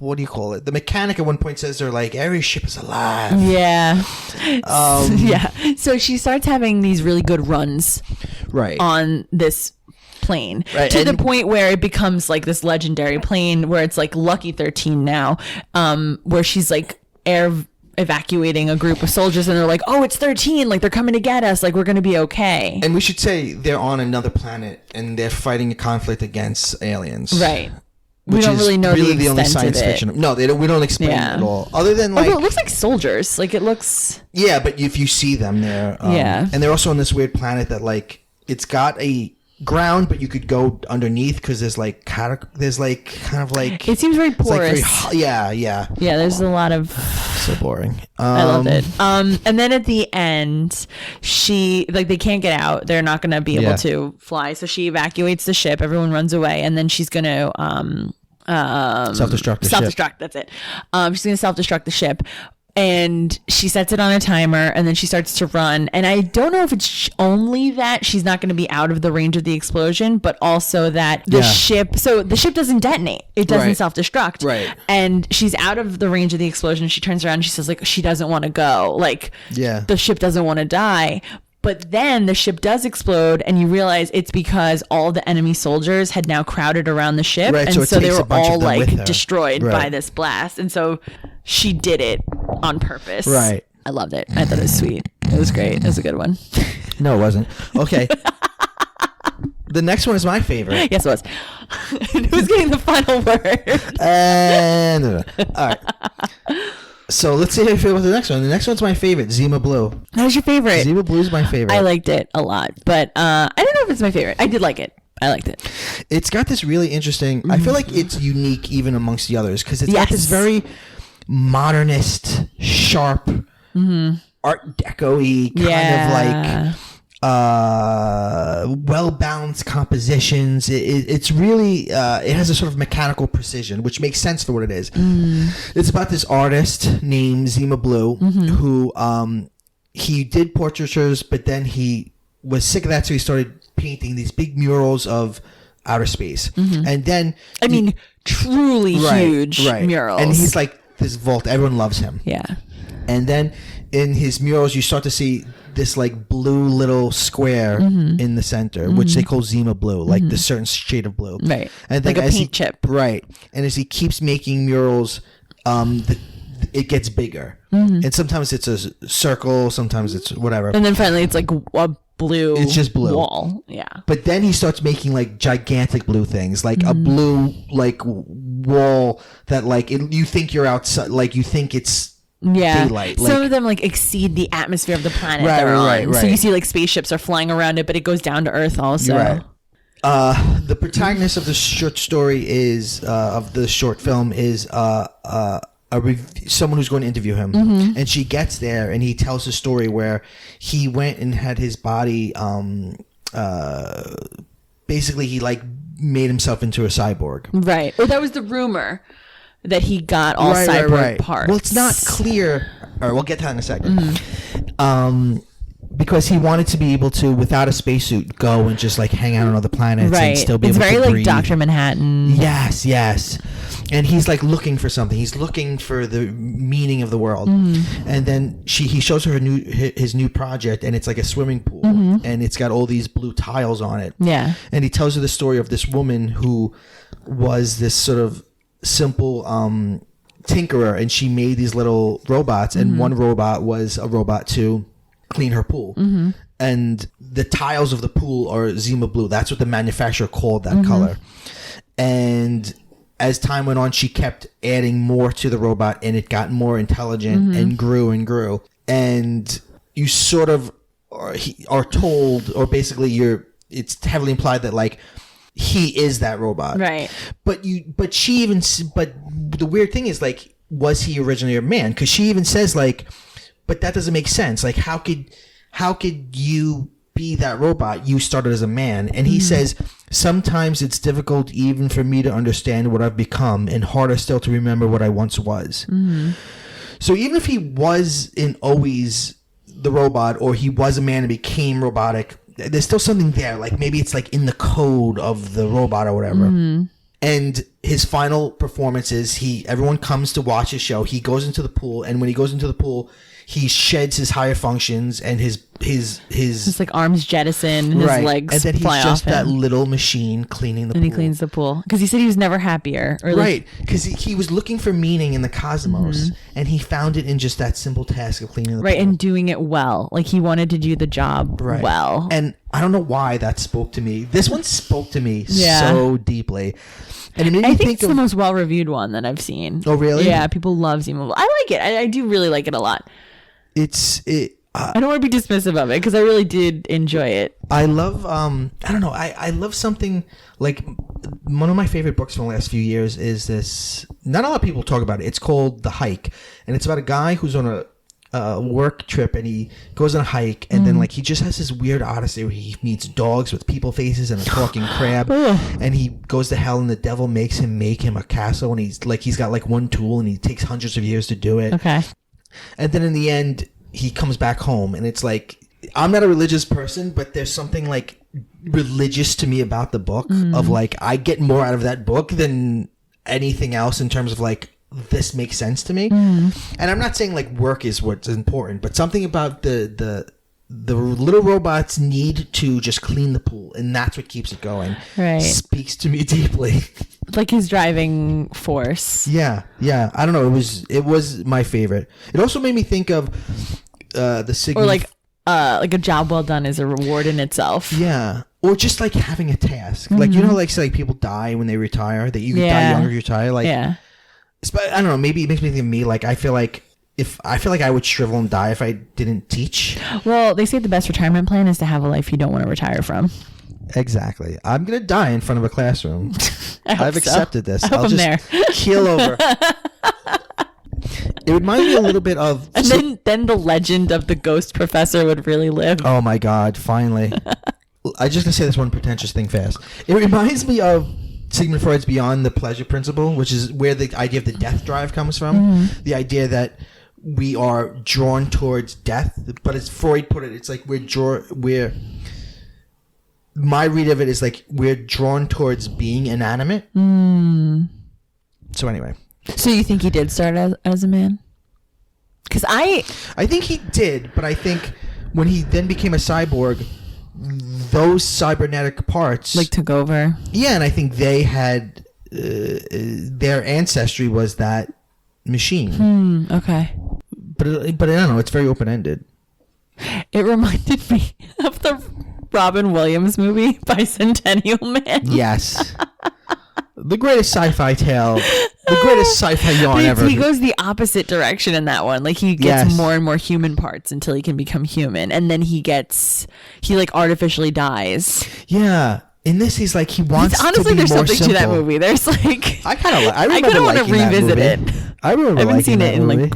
what do you call it? The mechanic at one point says they're like, every ship is alive. Yeah. Yeah. So she starts having these really good runs. Right. On this plane, to the point where it becomes like this legendary plane where it's like Lucky 13 now, where she's like evacuating a group of soldiers and they're like, oh, it's 13, like they're coming to get us, like we're gonna be okay. And we should say they're on another planet and they're fighting a conflict against aliens, right? We don't really know the only science fiction. No, they don't. We don't explain it at all. Other than like, it looks like soldiers. Like it looks. Yeah, but if you see them, they're and they're also on this weird planet that like it's got a ground, but you could go underneath because there's like kind of like it seems very porous. Like yeah. There's a lot of so boring. I loved it. And then at the end, she like they can't get out. They're not going to be able to fly, so she evacuates the ship. Everyone runs away, and then she's going to self-destruct. That's it. She's going to self-destruct the ship. And she sets it on a timer, and then she starts to run. And I don't know if it's only that she's not going to be out of the range of the explosion, but also that the ship doesn't detonate. It doesn't self-destruct. Right. And she's out of the range of the explosion. She turns around and she says, like, she doesn't want to go. Like, the ship doesn't want to die. But then the ship does explode, and you realize it's because all the enemy soldiers had now crowded around the ship, and so they were all like destroyed by this blast. And so she did it on purpose. Right. I loved it. I thought it was sweet. It was great. It was a good one. No, it wasn't. Okay. The next one is my favorite. Yes, it was. Who's getting the final word? All right. So let's see how you feel about the next one. The next one's my favorite, Zima Blue. That was your favorite? Zima Blue is my favorite. I liked it a lot, but I don't know if it's my favorite. I did like it. I liked it. It's got this really interesting... I feel like it's unique even amongst the others because it's got this very modernist, sharp, Art Deco-y kind of like... well-balanced compositions. It's really it has a sort of mechanical precision, which makes sense for what it is. It's about this artist named Zima Blue who he did portraitures, but then he was sick of that, so he started painting these big murals of outer space. And then truly huge murals, and he's like this vault. Everyone loves him. And then in his murals you start to see this like blue little square in the center, which they call Zima Blue, like the certain shade of blue. Right. And like a paint chip. Right. And as he keeps making murals, it gets bigger. And sometimes it's a circle, sometimes it's whatever. And then finally it's like a blue It's just blue. wall. Yeah. But then he starts making like gigantic blue things, like a blue like wall that like you think you're outside, like you think it's daylight. Some of them like exceed the atmosphere of the planet they're on. Right. So you see like spaceships are flying around it, but it goes down to Earth also. The protagonist of the short story is of the short film is someone who's going to interview him, and she gets there and he tells a story where he went and had his body basically he like made himself into a cyborg. Right. Well, that was the rumor. That he got all cyborg parts. Well, it's not clear. All right, we'll get to that in a second. Because he wanted to be able to, without a spacesuit, go and just like hang out on other planets and still be able to breathe. It's very like Dr. Manhattan. Yes. And he's like looking for something. He's looking for the meaning of the world. And then he shows her his new project, and it's like a swimming pool, and it's got all these blue tiles on it. Yeah. And he tells her the story of this woman who was this sort of simple tinkerer, and she made these little robots, and one robot was a robot to clean her pool, and the tiles of the pool are Zima Blue. That's what the manufacturer called that color. And as time went on, she kept adding more to the robot, and it got more intelligent and grew and grew. And you sort of are told, or basically it's heavily implied that like he is that robot, right? But the weird thing is like, was he originally a man? Because she even says like, but that doesn't make sense. Like, how could you be that robot? You started as a man. And he says, sometimes it's difficult even for me to understand what I've become, and harder still to remember what I once was. So even if he wasn't always the robot, or he was a man and became robotic, there's still something there. Like, maybe it's like in the code of the robot or whatever. And his final performance is everyone comes to watch his show. He goes into the pool, and when he goes into the pool, he sheds his higher functions, and his like arms jettison, and his legs and then fly he's just off that little machine cleaning the pool. And he cleans the pool because he said he was never happier. Right, because he was looking for meaning in the cosmos, and he found it in just that simple task of cleaning the pool. Right, and doing it well. Like, he wanted to do the job well. And I don't know why that spoke to me. This one spoke to me so deeply. And it made me think it's the most well-reviewed one that I've seen. Oh, really? Yeah, people love Zemo. I like it. I do really like it a lot. I don't want to be dismissive of it because I really did enjoy it. I love I don't know, I love something like, one of my favorite books from the last few years is this. Not a lot of people talk about it. It's called The Hike, and it's about a guy who's on a work trip, and he goes on a hike, and then like he just has this weird odyssey where he meets dogs with people faces and a talking crab, and he goes to hell, and the devil makes him a castle, and he's got like one tool, and he takes hundreds of years to do it. Okay. And then in the end, he comes back home, and it's like, I'm not a religious person, but there's something like religious to me about the book of like, I get more out of that book than anything else in terms of like, this makes sense to me. And I'm not saying like work is what's important, but something about the little robots need to just clean the pool, and that's what keeps it going. Right. Speaks to me deeply. Like his driving force. Yeah. I don't know. It was my favorite. It also made me think of the Sigmund. Or like a job well done is a reward in itself. Yeah. Or just like having a task. Like, you know, like, say, like people die when they retire. That you die younger, you retire. Like, I don't know. Maybe it makes me think of me. Like, I feel like I would shrivel and die if I didn't teach. Well, they say the best retirement plan is to have a life you don't want to retire from. Exactly. I'm gonna die in front of a classroom. I've accepted this. I'll just keel over. It reminds me a little bit of... And then the legend of the ghost professor would really live. Oh my God, finally. I just gonna say this one pretentious thing fast. It reminds me of Sigmund Freud's Beyond the Pleasure Principle, which is where the idea of the death drive comes from. The idea that we are drawn towards death, but as Freud put it, it's like my read of it is like we're drawn towards being inanimate. So anyway. So you think he did start as a man? Because I think he did, but I think when he then became a cyborg, those cybernetic parts like took over. Yeah, and I think they had their ancestry was that machine. Okay. But I don't know. It's very open ended. It reminded me of the Robin Williams movie Bicentennial Man. Yes. The greatest sci-fi tale, the greatest sci-fi yarn ever. He goes the opposite direction in that one. Like he gets more and more human parts until he can become human, and then he like artificially dies. Yeah. In this, he's like he wants. Honestly, to be there's more something simple. to that movie. There's like I kind of I kind of want to revisit it. I haven't seen it in like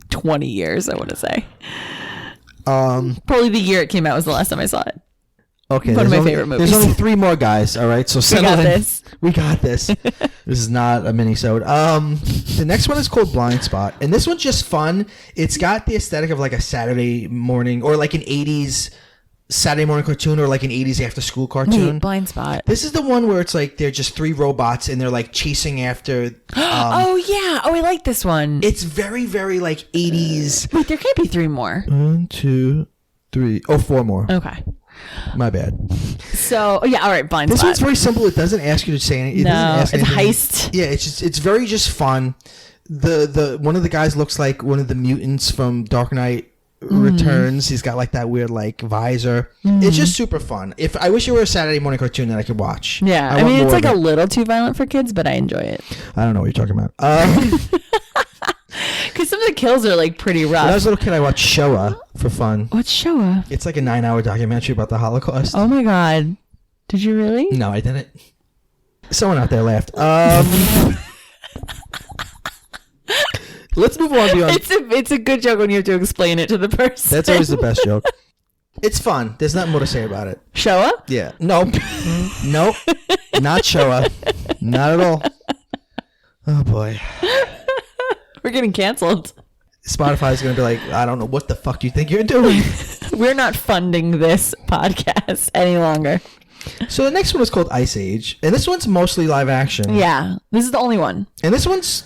20 years. I want to say. Probably the year it came out was the last time I saw it. Okay, one of my favorite movies. There's only 3 more guys. All right, so we got this. We got this. This is not a mini-sode. The next one is called Blind Spot, and this one's just fun. It's got the aesthetic of like a Saturday morning or like an 80s Saturday morning cartoon or like an 80s after school cartoon. Wait, Blind Spot. This is the one where it's like they're just 3 robots and they're like chasing after. Oh yeah. Oh, I like this one. It's very, very like 80s. Wait, there can't be 3 more. 1, 2, 3. Oh, 4 more. Okay. My bad. So, yeah, all right, Blind Spot. This one's very simple. It doesn't ask you to say anything. It's a heist. Yeah, it's very just fun. The one of the guys looks like one of the mutants from Dark Knight Returns. He's got like that weird like visor. It's just super fun. I wish it were a Saturday morning cartoon that I could watch. Yeah, I mean it's like a little too violent for kids, but I enjoy it. I don't know what you're talking about. Because some of the kills are like pretty rough. When I was a little kid, I watched Shoah for fun. What's Shoah? It's like a 9-hour documentary about the Holocaust. Oh my God. Did you really? No, I didn't. Someone out there laughed. Let's move on beyond. It's a good joke when you have to explain it to the person. That's always the best joke. It's fun. There's nothing more to say about it. Showa? Yeah. Nope. Nope. Not Showa. Not at all. Oh boy. We're getting canceled. Spotify's gonna be like, I don't know what the fuck you think you're doing. We're not funding this podcast any longer. So the next one is called Ice Age, and this one's mostly live action. Yeah, this is the only one. And this one's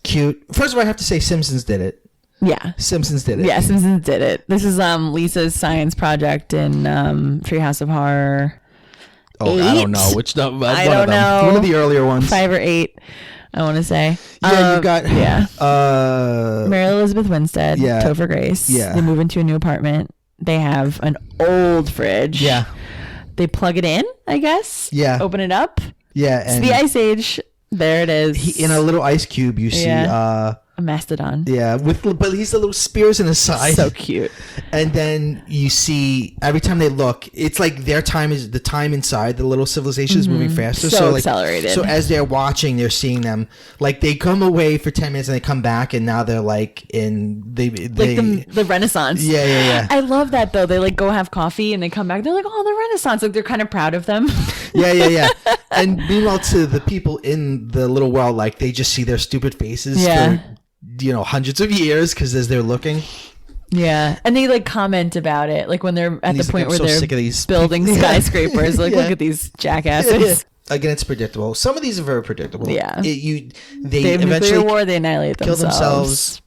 cute. First of all, I have to say Simpsons did it. Yeah. Simpsons did it. Yeah, Simpsons did it. This is Lisa's science project in Treehouse of Horror. Oh, 8? I don't know which number. I don't know. One of the earlier ones. 5 or 8, I want to say. Yeah, you got Mary Elizabeth Winstead, Topher Grace. Yeah. They move into a new apartment. They have an old fridge. Yeah. They plug it in, I guess. Yeah. Open it up. Yeah. It's the Ice Age. There it is. In a little ice cube, you see a mastodon. Yeah, but he's the little spears in his side. So cute. And then you see every time they look, it's like their time is the time inside the little civilization is moving faster. So like, accelerated. So as they're watching, they're seeing them like they come away for 10 minutes and they come back and now they're like in the Renaissance. Yeah. I love that though. They like go have coffee and they come back. They're like, oh, the Renaissance. Like they're kind of proud of them. Yeah. And meanwhile, to the people in the little world, like they just see their stupid faces for hundreds of years because as they're looking. Yeah, and they like comment about it, like when they're at the point where they're building skyscrapers. Like, look at these jackasses. Again, it's predictable. Some of these are very predictable. Yeah, they have eventually nuclear war. They annihilate themselves.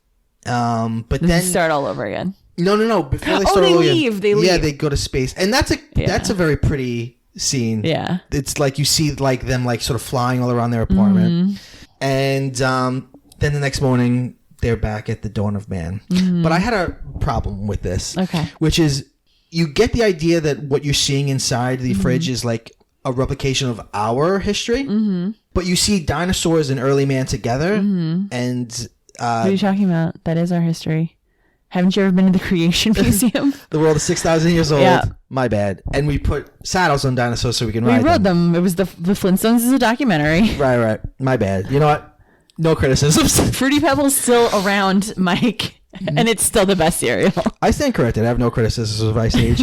But then start all over again. No. Before they start they all leave. Again, they leave. Yeah, they go to space, and that's a very pretty scene. Yeah, it's like you see like them like sort of flying all around their apartment, and then the next morning they're back at the dawn of man. But I had a problem with this. Okay. Which is you get the idea that what you're seeing inside the fridge is like a replication of our history. But you see dinosaurs and early man together. And what are you talking about? That is our history. Haven't you ever been to the Creation Museum? The world is 6,000 years old. Yeah. My bad. And we put saddles on dinosaurs so we can ride them. We rode them. It was the Flintstones is a documentary. Right. My bad. You know what? No criticisms. Fruity Pebbles still around, Mike, and it's still the best cereal. I stand corrected. I have no criticisms of Ice Age.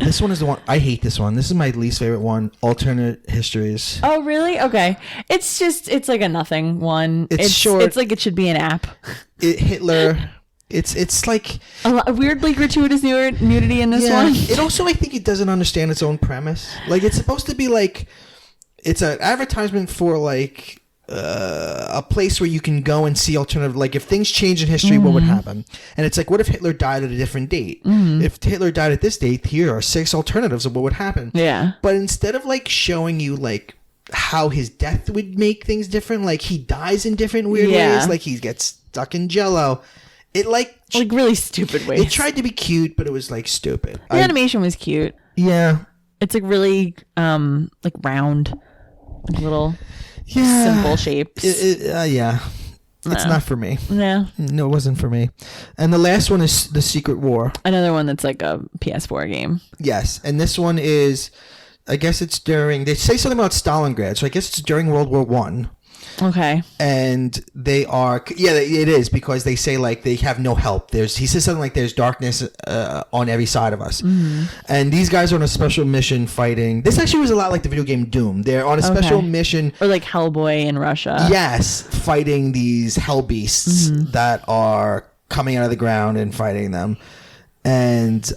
This one is the one. I hate this one. This is my least favorite one. Alternate histories. Oh, really? Okay. It's like a nothing one. It's short. It's like it should be an app. Hitler. It's like a weirdly gratuitous nudity in this one. It also, I think it doesn't understand its own premise. Like it's supposed to be like, it's an advertisement for like a place where you can go and see alternative, like if things change in history, what would happen? And it's like, what if Hitler died at a different date? If Hitler died at this date, here are 6 alternatives of what would happen. Yeah. But instead of like showing you like how his death would make things different, like he dies in different weird ways, like he gets stuck in jello. It like really stupid ways. It tried to be cute, but it was like stupid. The animation was cute. Yeah. It's like really like round, like little simple shapes. Yeah. It's not for me. No, it wasn't for me. And the last one is The Secret War. Another one that's like a PS4 game. Yes. And this one is, I guess it's during, they say something about Stalingrad, so I guess it's during World War One. Okay. And they are, it is, because they say like they have no help. He says something like there's darkness on every side of us. And these guys are on a special mission fighting. This actually was a lot like the video game Doom. They're on a special mission. Or like Hellboy in Russia. Yes. Fighting these hell beasts that are coming out of the ground and fighting them. And,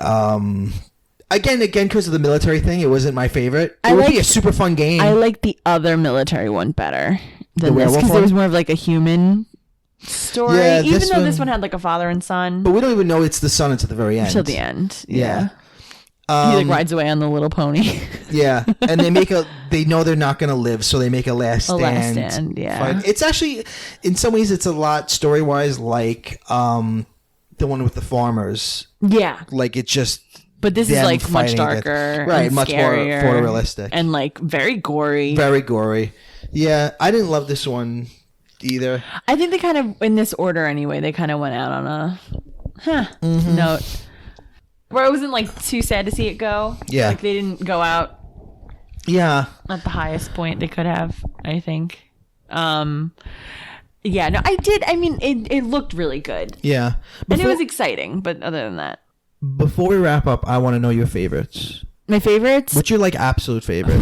Again, because of the military thing, it wasn't my favorite. It would be a super fun game. I like the other military one better than this because it was more of like a human story. Yeah, even though this one had like a father and son. But we don't even know it's the son until the very end. Until the end, yeah. He like rides away on the little pony. Yeah, and they know they're not going to live, so they make a last stand. A last stand, yeah. Fight. It's actually, in some ways, it's a lot story-wise like the one with the farmers. Yeah. Like it just... But this is like much darker, right? Much more photorealistic and like very gory. Very gory. Yeah, I didn't love this one either. I think they kind of, in this order anyway, they kind of went out on a note where I wasn't like too sad to see it go. Yeah, like they didn't go out. Yeah, at the highest point they could have, I think. Yeah, no, I did. I mean, it looked really good. Yeah. And it was exciting, but other than that. Before we wrap up, I want to know your favorites. My favorites? What's your, like, absolute favorite?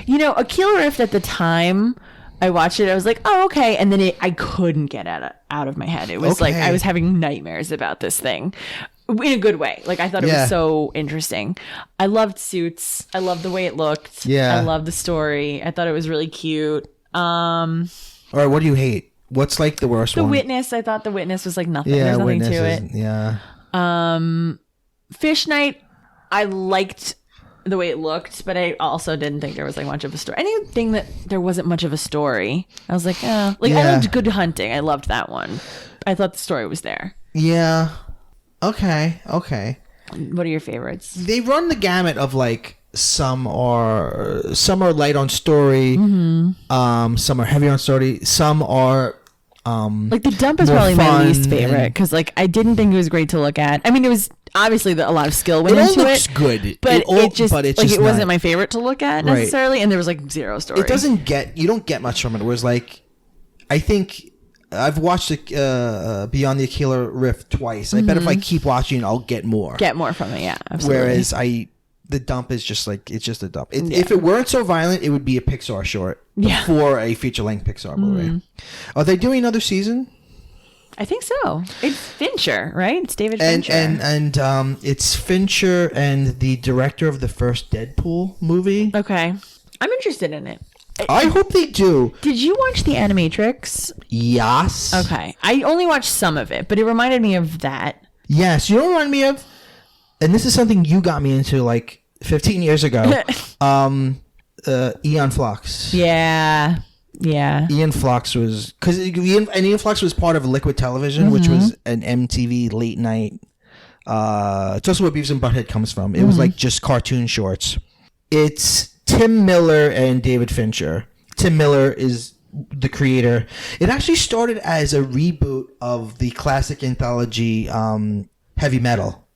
Akila Rift at the time, I watched it, I was like, oh, okay. And then I couldn't get out of my head. It was like, I was having nightmares about this thing. In a good way. Like, I thought it was so interesting. I loved Suits. I loved the way it looked. Yeah. I loved the story. I thought it was really cute. All right, what do you hate? What's, like, the worst one? The Witness. I thought The Witness was, like, nothing. Yeah, There's nothing Witness to it. Yeah. Fish Night, I liked the way it looked, but I also didn't think there was like much of a story. Anything that there wasn't much of a story, I was like, I loved Good Hunting. I loved that one. I thought the story was there. Yeah. Okay. What are your favorites? They run the gamut of like some are light on story, some are heavy on story, some are like The Dump is probably my least favorite because like I didn't think it was great to look at. I mean, it was obviously a lot of skill went into it. It looks good, but it wasn't my favorite to look at necessarily, and there was like zero story. You don't get much from it. It was like, I think I've watched Beyond the Aquila Rift twice. I bet if I keep watching, I'll get more. Get more from it, yeah. Absolutely. Whereas The Dump is just like, it's just a dump. If it weren't so violent, it would be a Pixar short before a feature-length Pixar movie. Are they doing another season? I think so. It's Fincher, right? It's David Fincher. And it's Fincher and the director of the first Deadpool movie. Okay. I'm interested in it. I hope they do. Did you watch The Animatrix? Yes. Okay. I only watched some of it, but it reminded me of that. Yes. You know what it reminded me of? And this is something you got me into like 15 years ago. Aeon Flux. Yeah. Aeon Flux was... Because Aeon Flux was part of Liquid Television, which was an MTV late night... it's also where Beavis and Butthead comes from. It was like just cartoon shorts. It's Tim Miller and David Fincher. Tim Miller is the creator. It actually started as a reboot of the classic anthology Heavy Metal.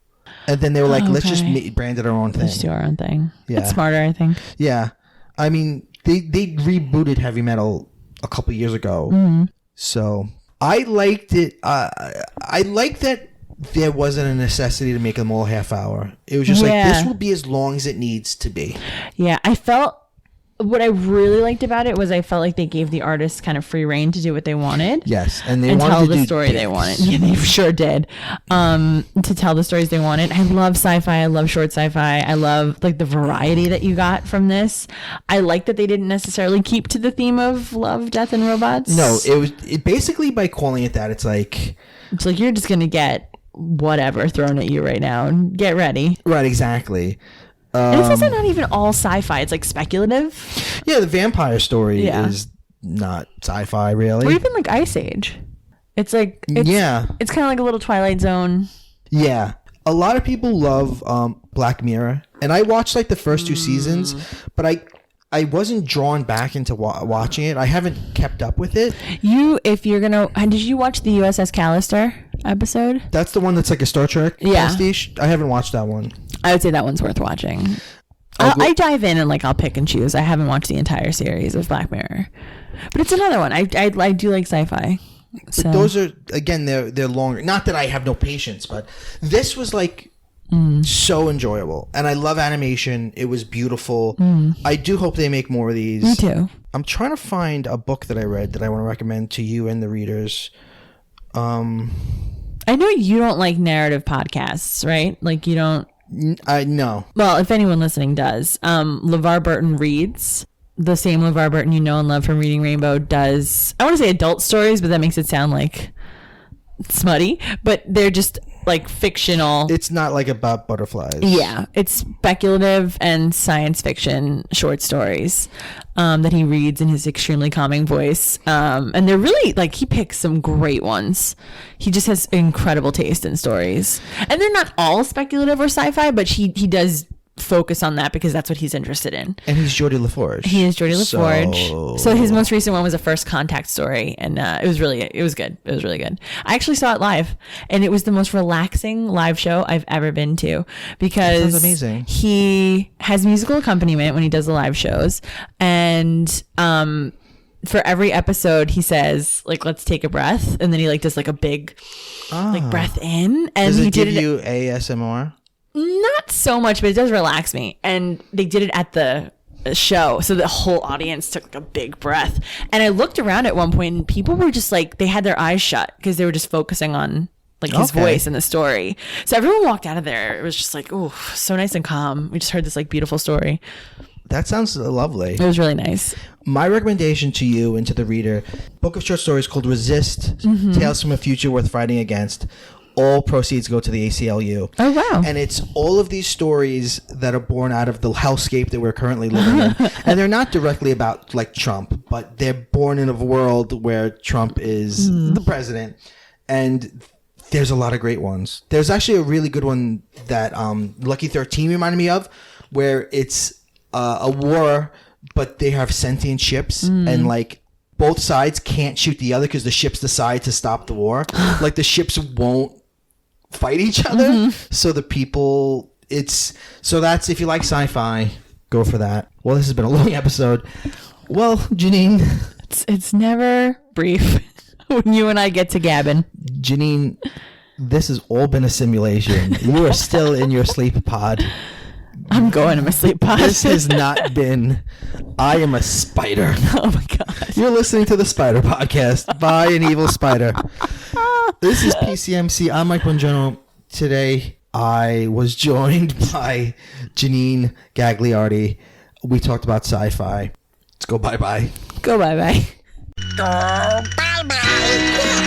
And then they were like, let's just brand it our own thing. Let's do our own thing. Yeah. It's smarter, I think. Yeah. I mean, they rebooted Heavy Metal a couple years ago. So I liked it. I liked that there wasn't a necessity to make them all half hour. It was just like, this will be as long as it needs to be. Yeah, I felt... What I really liked about it was I felt like they gave the artists kind of free reign to do what they wanted. Yes, and they wanted tell to tell the story they wanted. Yeah, they sure did. To tell the stories they wanted. I love sci-fi. I love short sci-fi. I love like the variety that you got from this. I like that they didn't necessarily keep to the theme of love, death, and robots. No, it basically by calling it that, it's like you're just gonna get whatever thrown at you right now and get ready. Right, exactly. And this isn't not even all sci-fi. It's like speculative. Yeah, the vampire story is not sci-fi really. Or even like Ice Age. It's like it's kind of like a little Twilight Zone. Yeah, a lot of people love Black Mirror, and I watched like the first 2 seasons, but I wasn't drawn back into watching it. I haven't kept up with it. If you're gonna, did you watch the USS Callister episode? That's the one that's like a Star Trek pastiche. I haven't watched that one. I would say that one's worth watching. I dive in and like I'll pick and choose. I haven't watched the entire series of Black Mirror, but it's another one. I do like sci-fi. So. But those are, again, they're longer. Not that I have no patience, but this was like so enjoyable, and I love animation. It was beautiful. I do hope they make more of these. Me too. I'm trying to find a book that I read that I want to recommend to you and the readers. I know you don't like narrative podcasts, right? Like you don't. I know. Well, if anyone listening does, LeVar Burton reads. The same LeVar Burton you know and love from Reading Rainbow does, I want to say adult stories, but that makes it sound like smutty, but they're just like fictional. It's not like about butterflies. Yeah, it's speculative and science fiction short stories that he reads in his extremely calming voice. And they're really like, he picks some great ones. He just has incredible taste in stories. And they're not all speculative or sci-fi, but he does focus on that because that's what he's interested in. And he's Geordie LaForge. He is Geordie LaForge. So his most recent one was a First Contact story, and it was good. It was really good. I actually saw it live, and it was the most relaxing live show I've ever been to because that sounds amazing. He has musical accompaniment when he does the live shows, and for every episode he says like, let's take a breath, and then he like does like a big like breath in, and does he it give did you ASMR? Not so much, but it does relax me. And they did it at the show, so the whole audience took like a big breath. And I looked around at one point and people were just like, they had their eyes shut because they were just focusing on like his voice and the story. So everyone walked out of there, it was just like, oh, so nice and calm. We just heard this like beautiful story. That sounds lovely. It was really nice. My recommendation to you and to the reader, book of short stories called Resist, Tales from a Future Worth Fighting Against. All proceeds go to the ACLU. Oh, wow. And it's all of these stories that are born out of the hellscape that we're currently living in. And they're not directly about like Trump, but they're born in a world where Trump is the president. And there's a lot of great ones. There's actually a really good one that Lucky 13 reminded me of, where it's a war, but they have sentient ships and like both sides can't shoot the other because the ships decide to stop the war. Like the ships won't fight each other. So the people, so that's, if you like sci-fi, go for that. Well, this has been a long episode. Well, Janine, it's never brief when you and I get to gabbing. Janine, this has all been a simulation. You are still in your sleep pod. I'm going to my sleep pod. This has not been I am a spider. Oh my god. You're listening to the Spider Podcast by an evil spider. This is PCMC. I'm Mike Bongiorno. Today I was joined by Janine Gagliardi. We talked about sci-fi. Let's go bye-bye. Go bye-bye. Go bye-bye.